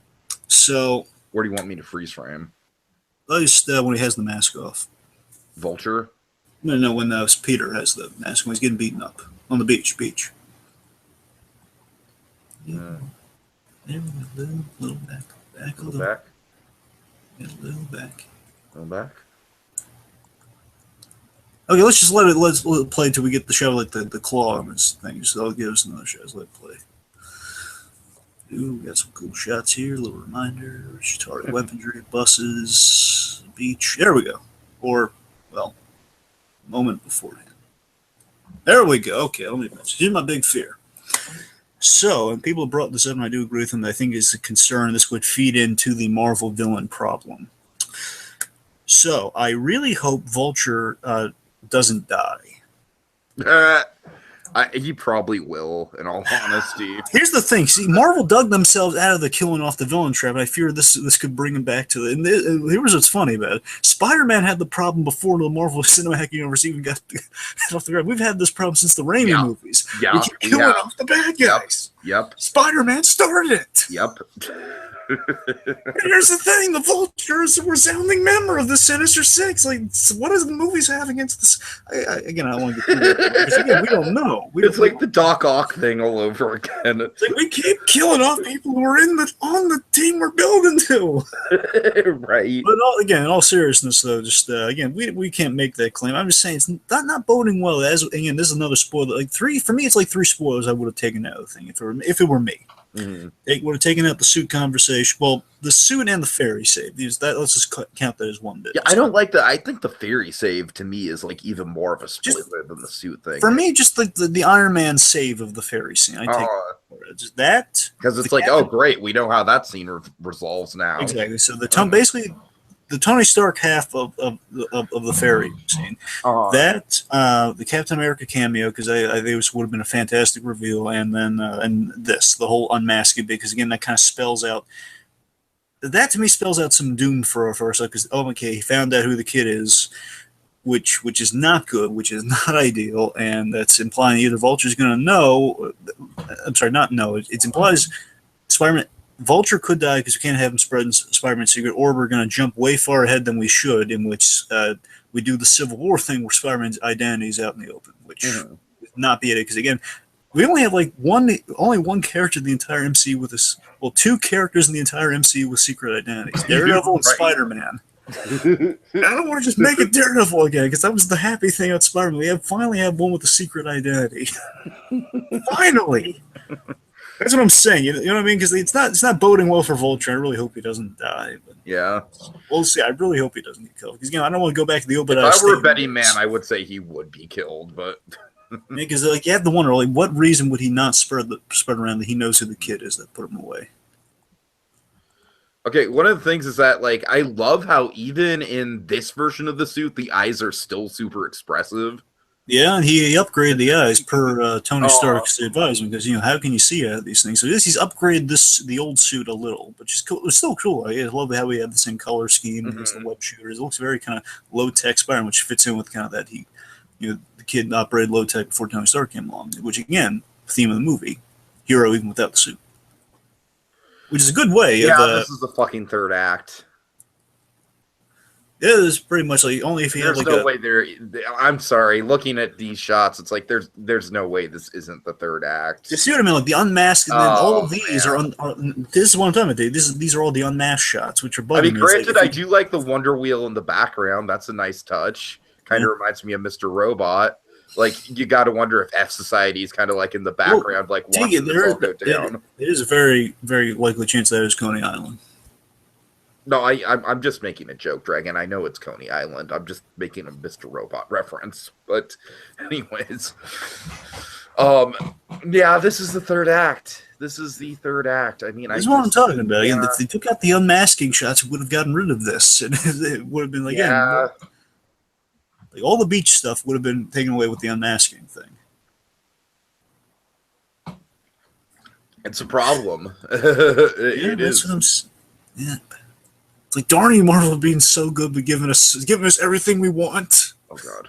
So. Where do you want me to freeze frame? Just when he has the mask off. Vulture? No, when Peter has the mask, when he's getting beaten up on the beach. Yeah. There we go, little back. A little back. Yeah, a little back. Okay, let's let it play till we get the show, like the claw on this thing. So that'll give us another shot. Let it play. Ooh, we got some cool shots here. A little reminder. Chitauri weaponry, buses, beach. There we go. Or, well, a moment beforehand. There we go. Okay, let me mention. Here's my big fear. So, and people have brought this up, and I do agree with them. I think it's a concern. This would feed into the Marvel villain problem. So, I really hope Vulture doesn't die. He probably will, in all honesty. Here's the thing. See, Marvel dug themselves out of the killing off the villain trap, and I fear this could bring him back to it. And here's what's funny about it. Spider-Man had the problem before the Marvel Cinematic Universe even got off the ground. We've had this problem since the Raimi movies. Yeah, we keep killing off the bad guys. Yep. Spider-Man started it. Yep. Here's the thing: the Vulture is a resounding member of the Sinister Six. Like, what does the movies have against this? I don't want to get through that because again, we don't know. It's like the Doc Ock thing all over again. It's like we keep killing off people who are on the team we're building to. Right. But in all seriousness, though, just again, we can't make that claim. I'm just saying it's not boding well. As again, this is another spoiler. Like for me, it's like 3 spoilers I would have taken out of the thing if it were me. It would have taken out the suit conversation. Well, the suit and the fairy save. Let's just count that as one bit. Yeah, I don't like that. I think the fairy save to me is like even more of a spoiler than the suit thing. For me, just like the Iron Man save of the fairy scene. I take just that because it's like, oh great, we know how that scene resolves now. Exactly. So basically the Tony Stark half of the fairy scene. That the Captain America cameo, because I think this would have been a fantastic reveal, and then the whole unmasking bit, because again that kind of spells out. That to me spells out some doom for us, because okay, he found out who the kid is, which is not good, which is not ideal, and that's implying either Vulture's going to know. I'm sorry, not know. It implies Spider-Man. Vulture could die because we can't have him spreading Spider-Man's secret, or we're going to jump way far ahead than we should, in which we do the Civil War thing where Spider-Man's identity is out in the open, which would not be it. Because again, we only have like only one character in the entire MCU with this. Well, two characters in the entire MCU with secret identities: Daredevil and Spider-Man. I don't want to just make it Daredevil again, because that was the happy thing about Spider-Man. We finally have one with a secret identity. Finally. That's what I'm saying. You know what I mean? Because it's not boding well for Vulture. I really hope he doesn't die. But yeah, we'll see. I really hope he doesn't get killed. Because I don't want to go back to the open. If I were a betting man, I would say he would be killed. But because you have to wonder, like, what reason would he not spread around that he knows who the kid is that put him away? Okay, one of the things is that, like, I love how even in this version of the suit, the eyes are still super expressive. Yeah, and he upgraded the eyes per Tony Stark's advisement, because how can you see out of these things? So he's upgraded the old suit a little, but it's cool. It's still cool. I love how we have the same color scheme as the web shooters. It looks very kind of low tech Spider-Man, which fits in with kind of that the kid operated low tech before Tony Stark came along, which again, theme of the movie, hero even without the suit, which is a good way. Yeah, this is the fucking third act. Yeah, it's pretty much like only if you have like no way there. I'm sorry, looking at these shots, it's like there's no way this isn't the third act. You see what I mean? Like the unmasked, and then all of these are this is what I'm talking about. These are all the unmasked shots, which are bugging. I mean, granted, I do like the Wonder Wheel in the background. That's a nice touch. Kind of reminds me of Mr. Robot. Like, you got to wonder if F Society is kind of like in the background, like watching this all go down. It is a very, very likely chance that is Coney Island. No, I'm just making a joke, Dragon. I know it's Coney Island. I'm just making a Mr. Robot reference. But anyways, yeah, this is the third act. This is the third act. I mean, this is what I'm talking about. Again, if they took out the unmasking shots, it would have gotten rid of this, and it would have been like, like all the beach stuff would have been taken away with the unmasking thing. It's a problem. It is. Yeah. It's like, darn you, Marvel, being so good, but giving us everything we want. Oh God,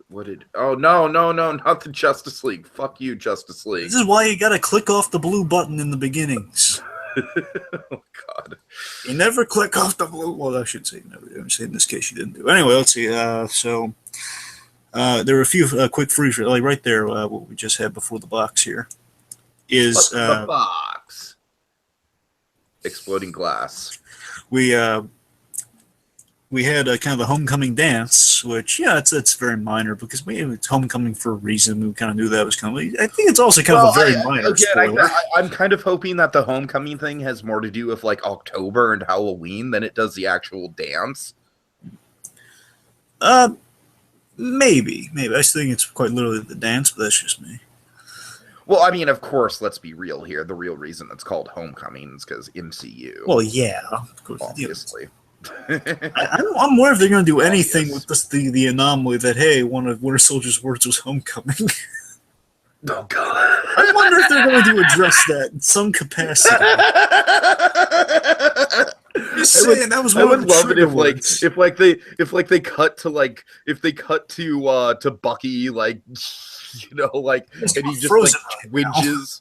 what did? Oh no, not the Justice League. Fuck you, Justice League. This is why you gotta click off the blue button in the beginnings. Oh God, you never click off the blue. Well, I should say never. I'm saying in this case you didn't do. Anyway, let's see. So there were a few quick freeze, like right there. What we just had before the box here is the box. Exploding glass. We had kind of the homecoming dance, which it's very minor because it's homecoming for a reason. We kind of knew that was coming. I think it's also kind of a very minor spoiler. I'm kind of hoping that the homecoming thing has more to do with like October and Halloween than it does the actual dance. Maybe. I still think it's quite literally the dance, but that's just me. Well, I mean, of course, let's be real here. The real reason it's called Homecoming is because MCU. Well, yeah, of course. Obviously. I'm wondering if they're going to do anything with this, the anomaly that, hey, one of Winter Soldier's words was homecoming. Oh, God. I wonder if they're going to address that in some capacity. Just saying, that was one of the trigger words. if they cut to Bucky, like, and he just like twinges.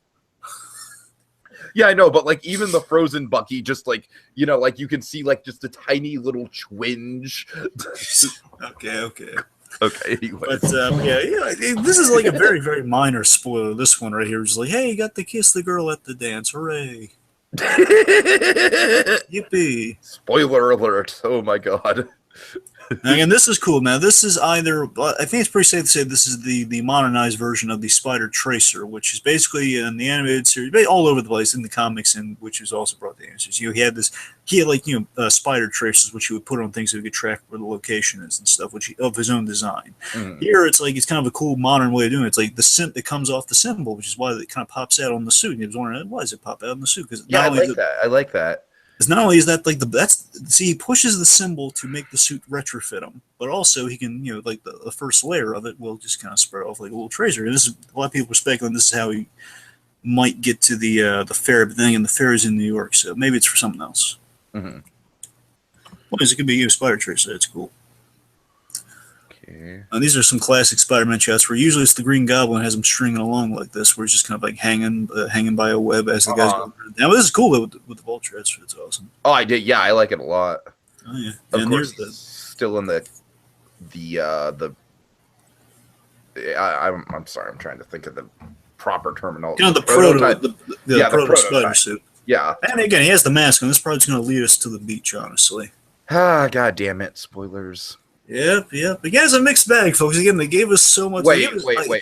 Yeah, I know, but like even the frozen Bucky, just like like you can see like just a tiny little twinge. Okay. Anyway, but this is like a very, very minor spoiler. This one right here is like, hey, you got to kiss the girl at the dance, hooray! Yippee! Spoiler alert! Oh my God. Now, again, this is cool. Now, this is either, I think it's pretty safe to say this is the modernized version of the Spider Tracer, which is basically in the animated series, all over the place in the comics, and which is also brought the answers. He had like, spider tracers, which he would put on things so he could track where the location is and stuff, of his own design. Here, it's like, it's kind of a cool modern way of doing it. It's like it comes off the symbol, which is why it kind of pops out on the suit. And he was wondering, why does it pop out on the suit? Because I like that. I like that. Because not only is that like he pushes the symbol to make the suit retrofit him, but also he can, like the first layer of it will just kind of spread off like a little tracer. And this is a lot of people are speculating this is how he might get to the fair, but then again, the fair is in New York, so maybe it's for something else. Mm-hmm. Well, it could be a Spider Tracer. That's cool. Okay. And these are some classic Spider-Man shots where usually it's the Green Goblin has him stringing along like this, where he's just kind of like hanging by a web as the guys go. Now this is cool though, with the Vulture. It's awesome. Oh, I did. Yeah, I like it a lot. Oh yeah. Of course, still in the. I'm sorry. I'm trying to think of the proper terminology. The prototype. The prototype Spider suit. Yeah. And again, he has the mask, and this probably going to lead us to the beach. Honestly. Ah, god damn it! Spoilers. Yep. Again, it's a mixed bag, folks. Again, they gave us so much. Wait.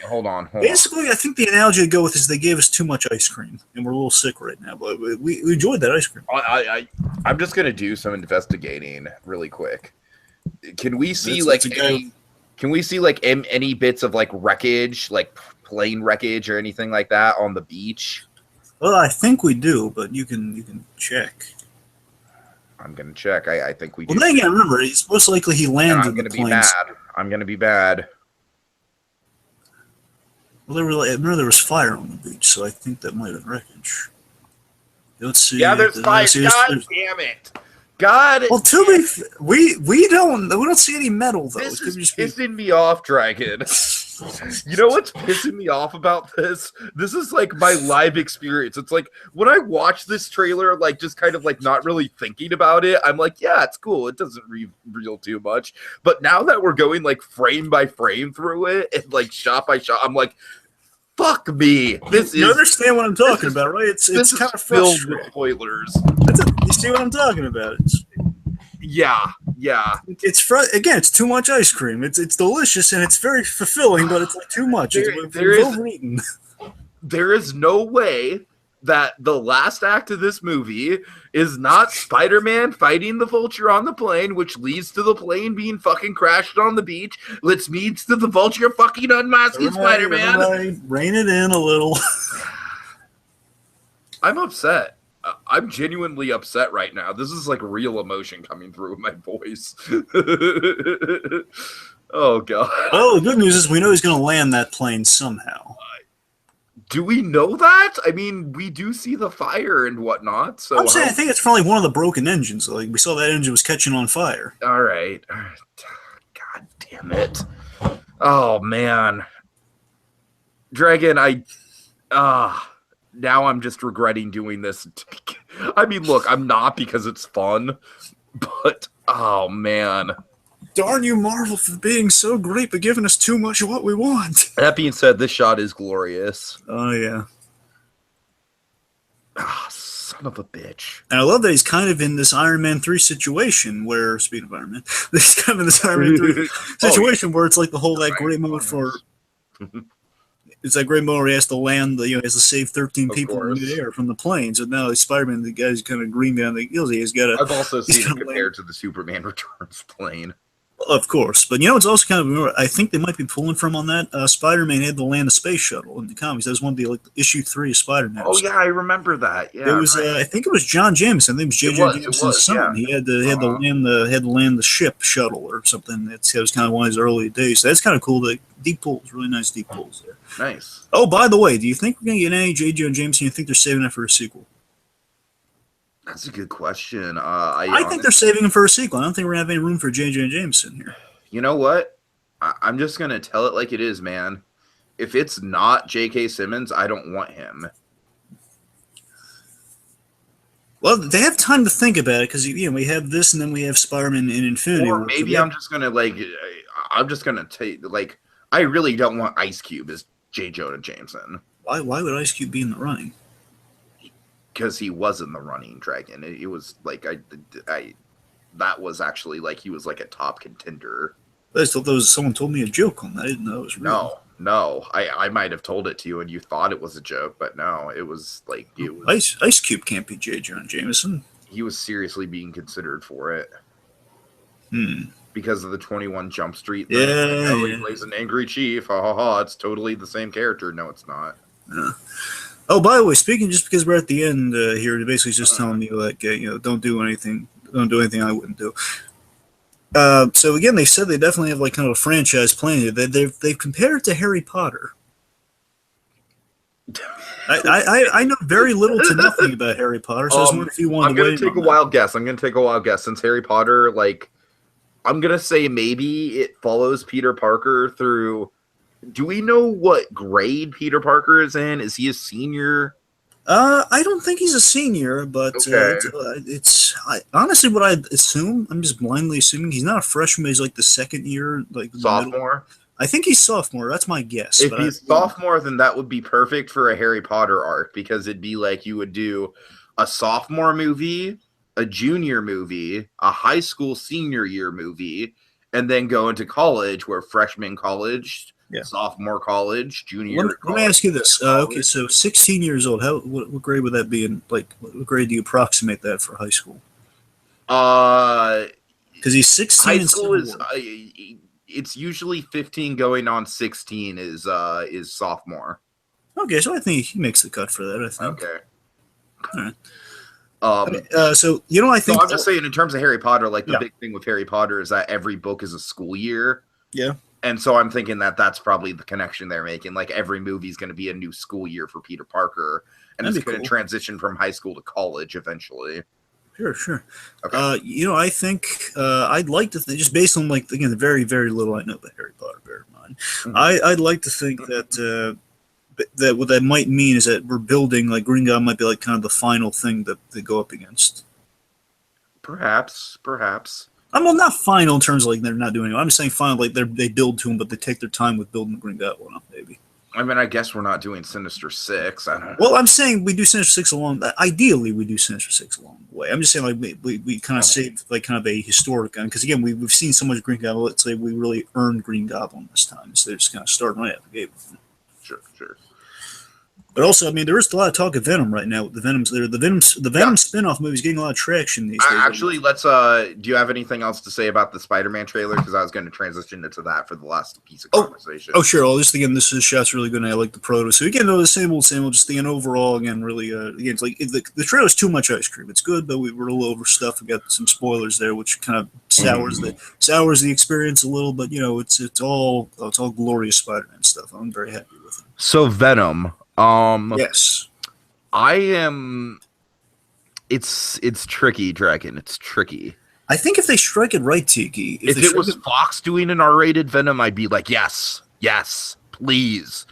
Hold on. Basically, I think the analogy to go with is they gave us too much ice cream, and we're a little sick right now. But we enjoyed that ice cream. I'm just gonna do some investigating really quick. Can we see Can we see like any bits of like wreckage, like plane wreckage or anything like that on the beach? Well, I think we do, but you can check. I'm gonna check. I think we do. Well, then again, remember, it's most likely he landed. I'm gonna be mad. I'm gonna be bad. Well, I remember there was fire on the beach, so I think that might have been wreckage. Let's see. Yeah, there's fire. God damn it! God. Well, we don't see any metal though. This is pissing me off, Dragon. You know what's pissing me off about this? This is like my live experience. It's like when I watch this trailer, like just kind of like not really thinking about it, I'm like, yeah, it's cool. It doesn't reveal too much. But now that we're going like frame by frame through it and like shot by shot, I'm like, fuck me. You understand what I'm talking about, right? It's kind of filled with spoilers. You see what I'm talking about? Yeah. It's too much ice cream. It's delicious and it's very fulfilling, but it's like too much. There is no way that the last act of this movie is not Spider-Man fighting the Vulture on the plane, which leads to the plane being fucking crashed on the beach, which leads to the Vulture fucking unmasking Spider-Man. Right. Rein it in a little. I'm upset. I'm genuinely upset right now. This is like real emotion coming through my voice. Oh, God. Well, the good news is we know he's going to land that plane somehow. Do we know that? I mean, we do see the fire and whatnot. So I'm saying I think it's probably one of the broken engines. Like we saw that engine was catching on fire. All right. God damn it. Oh, man. Dragon, now I'm just regretting doing this. I mean, look, I'm not because it's fun, but oh man. Darn you, Marvel, for being so great but giving us too much of what we want. That being said, this shot is glorious. Oh, yeah. Ah, son of a bitch. And I love that he's kind of in this Iron Man 3 situation where, speaking of Iron Man, he's kind of in this Iron Man 3 situation where it's like the whole that great moment for... It's that great moment where he has to land, he has to save 13 people in midair from the planes. And now Spider-Man, the guy's kind of green down the gills. I've also seen it compared to the Superman Returns plane. Of course. But it's also kind of, I think they might be pulling from on that. Spider-Man had to land a space shuttle in the comics. That was one of the issue 3 of Spider-Man. Oh, yeah, I remember that. Yeah, it was. Right. I think it was John Jameson. I think it was J.J. Jameson's son. Yeah. He had to land the ship shuttle or something. It was kind of one of his early days. So that's kind of cool. The deep pulls, really nice deep pulls there. Nice. Oh, by the way, do you think we're going to get any J.J. Jameson? You think they're saving that for a sequel? That's a good question. I think they're saving him for a sequel. I don't think we're going to have any room for J.J. Jameson here. You know what? I'm just going to tell it like it is, man. If it's not J.K. Simmons, I don't want him. Well, they have time to think about it because we have this and then we have Spider-Man in Infinity War. Or maybe I'm just going to take I really don't want Ice Cube as J. Jonah Jameson. Why would Ice Cube be in the running? Because he was in the running, Dragon. It was like that was actually like he was like a top contender. I just thought that was someone told me a joke on that. I didn't know it was real. No, I might have told it to you and you thought it was a joke, but no, it was like Ice Cube can't be J. Jonah Jameson. He was seriously being considered for it. Hmm. Because of the 21 Jump Street thing. Yeah, he plays an angry chief. Ha ha ha! It's totally the same character. No, it's not. Oh, by the way, speaking, just because we're at the end here, they're basically just telling me like, don't do anything I wouldn't do. So again, they said they definitely have like kind of a franchise plan. They've compared it to Harry Potter. I know very little to nothing about Harry Potter, so I was wondering if you wanted I'm going to take a wild guess. Since Harry Potter, like, I'm going to say maybe it follows Peter Parker through. Do we know what grade Peter Parker is in? Is he a senior? I don't think he's a senior, but okay. Honestly what I assume. I'm just blindly assuming he's not a freshman. He's like the second year, like sophomore. I think he's sophomore. That's my guess. If he's sophomore, then that would be perfect for a Harry Potter arc because it'd be like you would do a sophomore movie, a junior movie, a high school senior year movie, and then go into college where freshman college, sophomore college, junior. Let me ask you this. Okay, so 16 years old. What grade would that be in? Like, what grade do you approximate that for high school? Because he's 16. High school is. It's usually 15 going on 16 is sophomore. Okay, so I think he makes the cut for that, I think. Okay. All right. So, I think... So I'm just saying, in terms of Harry Potter, like, the big thing with Harry Potter is that every book is a school year. Yeah. And so I'm thinking that that's probably the connection they're making. Like, every movie is going to be a new school year for Peter Parker. And it's going to transition from high school to college eventually. Sure. Okay. I think I'd like to think, just based on like again the very very little I know about Harry Potter, bear in mind, I'd like to think that that what that might mean is that we're building like Green Goblin might be like kind of the final thing that they go up against. Perhaps. Well, not final in terms of like they're not doing it. I'm just saying final like they build to him, but they take their time with building the Green Goblin up, maybe. I mean, I guess we're not doing Sinister Six. I don't know. Well, I'm saying we do Sinister Six along. Ideally, we do Sinister Six along the way. I'm just saying, like we kind of save like kind of a historic gun because again, we've seen so much Green Goblin. Let's say we really earned Green Goblin this time, so they're just kind of starting right out the gate. Sure. But also, I mean, there is a lot of talk of Venom right now. The Venom spinoff movie is getting a lot of traction these days. Actually, let's. Do you have anything else to say about the Spider-Man trailer? Because I was going to transition into that for the last piece of conversation. Oh, sure. Well, just again, this shot's really good. And I like the proto. So again, the same old. Just again, overall, again, really. Again, it's like the trailer's too much ice cream. It's good, but we're a little over stuff. We got some spoilers there, which kind of sours the experience a little. But it's all glorious Spider-Man stuff. I'm very happy with it. So Venom. Yes. I am. It's tricky, Dragon. It's tricky. I think if they strike it right, Tiki. If it was Fox doing an R-rated Venom, I'd be like, yes, please.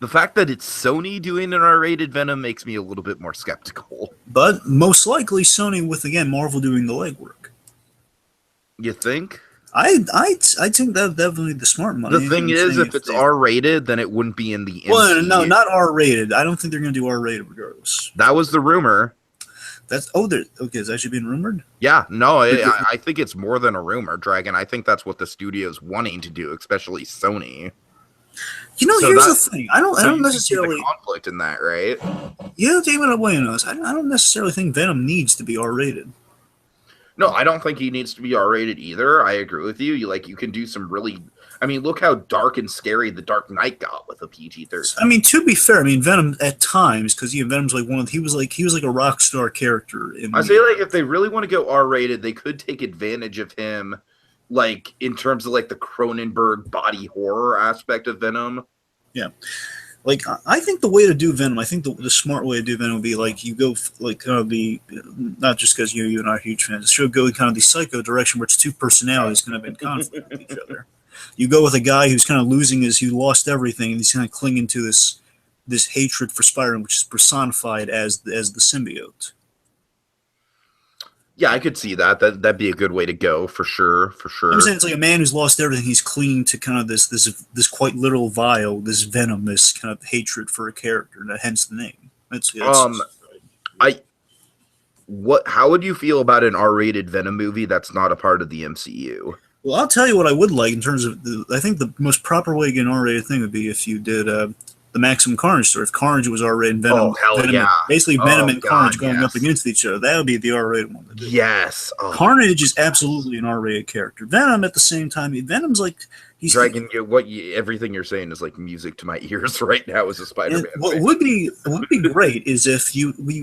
The fact that it's Sony doing an R-rated Venom makes me a little bit more skeptical. But most likely Sony with again Marvel doing the legwork. You think? I think that's definitely the smart money. The thing is, if it's R-rated, then it wouldn't be in the MCU. Well, no, not R-rated. I don't think they're going to do R-rated regardless. That was the rumor. That's is that actually being rumored? Yeah, no, I think it's more than a rumor, Dragon. I think that's what the studio's wanting to do, especially Sony. Here's the thing. I don't necessarily conflict in that, right? Take what I'm weighing on. I don't necessarily think Venom needs to be R-rated. No, I don't think he needs to be R-rated either. I agree with you. You can do some really. I mean, look how dark and scary The Dark Knight got with a PG-13. I mean, to be fair, Venom at times because Venom's like he was like a rock star character. I say like if they really want to go R-rated, they could take advantage of him, like in terms of like the Cronenberg body horror aspect of Venom. Yeah. Like, I think the way to do Venom, I think the smart way to do Venom would be, like, you go, like, kind of the, not just because you and I are huge fans, it should go kind of the psycho direction where it's two personalities kind of in conflict with each other. You go with a guy who's kind of he lost everything, and he's kind of clinging to this hatred for Spider-Man, which is personified as the symbiote. Yeah, I could see that. That'd be a good way to go for sure. I'm saying it's like a man who's lost everything. He's clinging to kind of this quite literal vial, this venom, this kind of hatred for a character, and hence the name. How would you feel about an R-rated Venom movie that's not a part of the MCU? Well, I'll tell you what I would like in terms of I think the most proper way to get an R-rated thing would be if you did the Maximum Carnage story. If Carnage was R-rated, and Oh, hell Venom, yeah. basically Venom and Carnage going yes. up against each other. That would be the R-rated one to do. Yes. Oh. Carnage is absolutely an R-rated character. Venom, at the same time, Venom's like Dragon, everything you're saying is like music to my ears right now as a Spider-Man. What would be great is if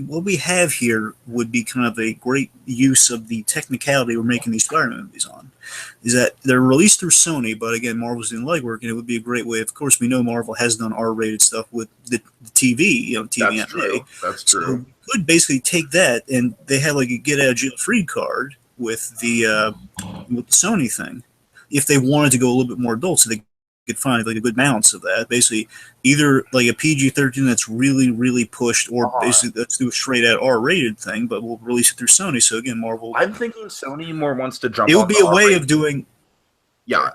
what we have here would be kind of a great use of the technicality we're making these Spider-Man movies on. Is that they're released through Sony, but again, Marvel's doing legwork, and it would be a great way. Of course, we know Marvel has done R-rated stuff with the TV, TV. That's true. That's true. So we could basically take that, and they have like a get out of jail free card with the Sony thing. If they wanted to go a little bit more adult, so they could find like a good balance of that. Basically, either like a PG-13 that's really, really pushed, or basically let's do a straight out R-rated thing, but we'll release it through Sony. So again, Marvel. I'm thinking Sony more wants to jump. It would be a way of doing. Yeah.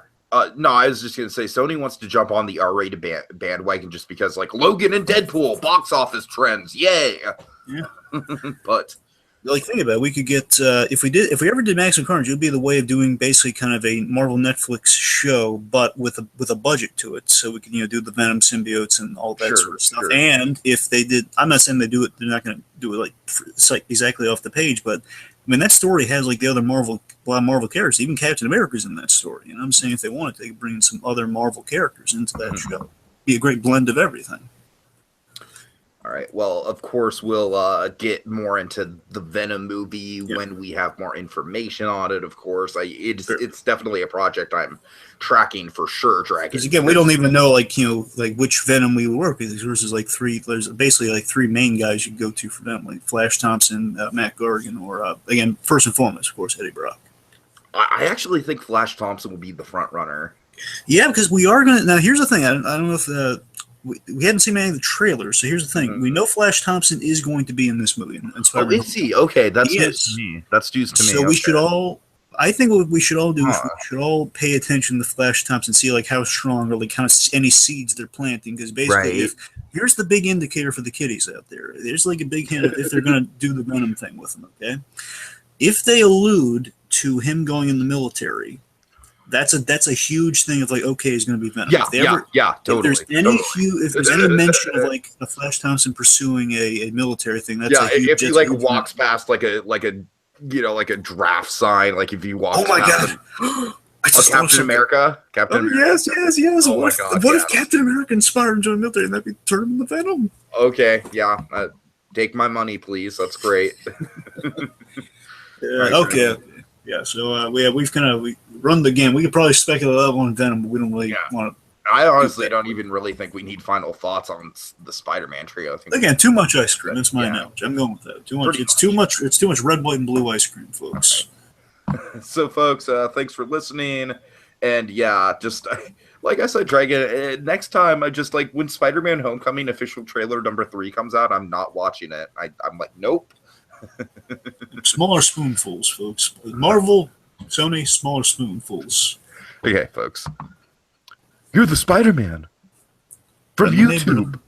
No, I was just gonna say Sony wants to jump on the R-rated bandwagon just because, like, Logan and Deadpool box office trends, yay! Yeah. But like, think about it. We could get if we ever did Maximum Carnage, it would be the way of doing basically kind of a Marvel Netflix show, but with a budget to it, so we can do the Venom symbiotes and all that sort of stuff. Sure. And if they did, I'm not saying they do it; they're not going to do it like exactly off the page, but I mean that story has like the other a lot of Marvel characters. Even Captain America's in that story. I'm saying if they wanted, they could bring in some other Marvel characters into that show. Be a great blend of everything. All right. Well, of course, we'll get more into the Venom movie when we have more information on it. Of course, it's definitely a project I'm tracking for sure. Dragon. Because again, we don't even know like which Venom we would work with. There's basically like three main guys you go to for Venom, like Flash Thompson, Matt Gargan, or again, first and foremost, of course, Eddie Brock. I actually think Flash Thompson will be the front runner. Yeah, because we are gonna. Now, here's the thing. I don't know if. We haven't seen any of the trailers, so here's the thing: we know Flash Thompson is going to be in this movie. Oh, is he? Okay, that's news to me. That's news to me. So we should all. I think what we should all do is we should all pay attention to Flash Thompson, see like how strong or like kind of any seeds they're planting. Because basically, here's the big indicator for the kiddies out there. There's like a big hint if they're going to do the Venom thing with him. Okay, if they allude to him going in the military. That's a huge thing of like, okay, he's going to be Venom. Yeah, totally. If there's any mention of like a Flash Thompson pursuing a military thing, that's if he like walks past like a draft sign, like if he walks. Oh my god! Captain America. Yes. Oh what if Captain America inspired him to join the military and that'd be turned into Venom? Okay, yeah. Take my money, please. That's great. Okay. Yeah, so we've run the game. We could probably speculate a lot on Venom, but we don't really want to. I honestly don't even really think we need final thoughts on the Spider-Man trio. Again, too much ice cream. That's my analogy. I'm going with that. Too much. It's too much. It's too much red, white, and blue ice cream, folks. So, folks, thanks for listening. And just like I said, Dragon. Next time, I just like when Spider-Man: Homecoming official trailer number 3 comes out, I'm not watching it. I'm like, nope. Smaller spoonfuls, folks. Marvel, Sony, smaller spoonfuls. Okay, folks. You're the Spider-Man from YouTube.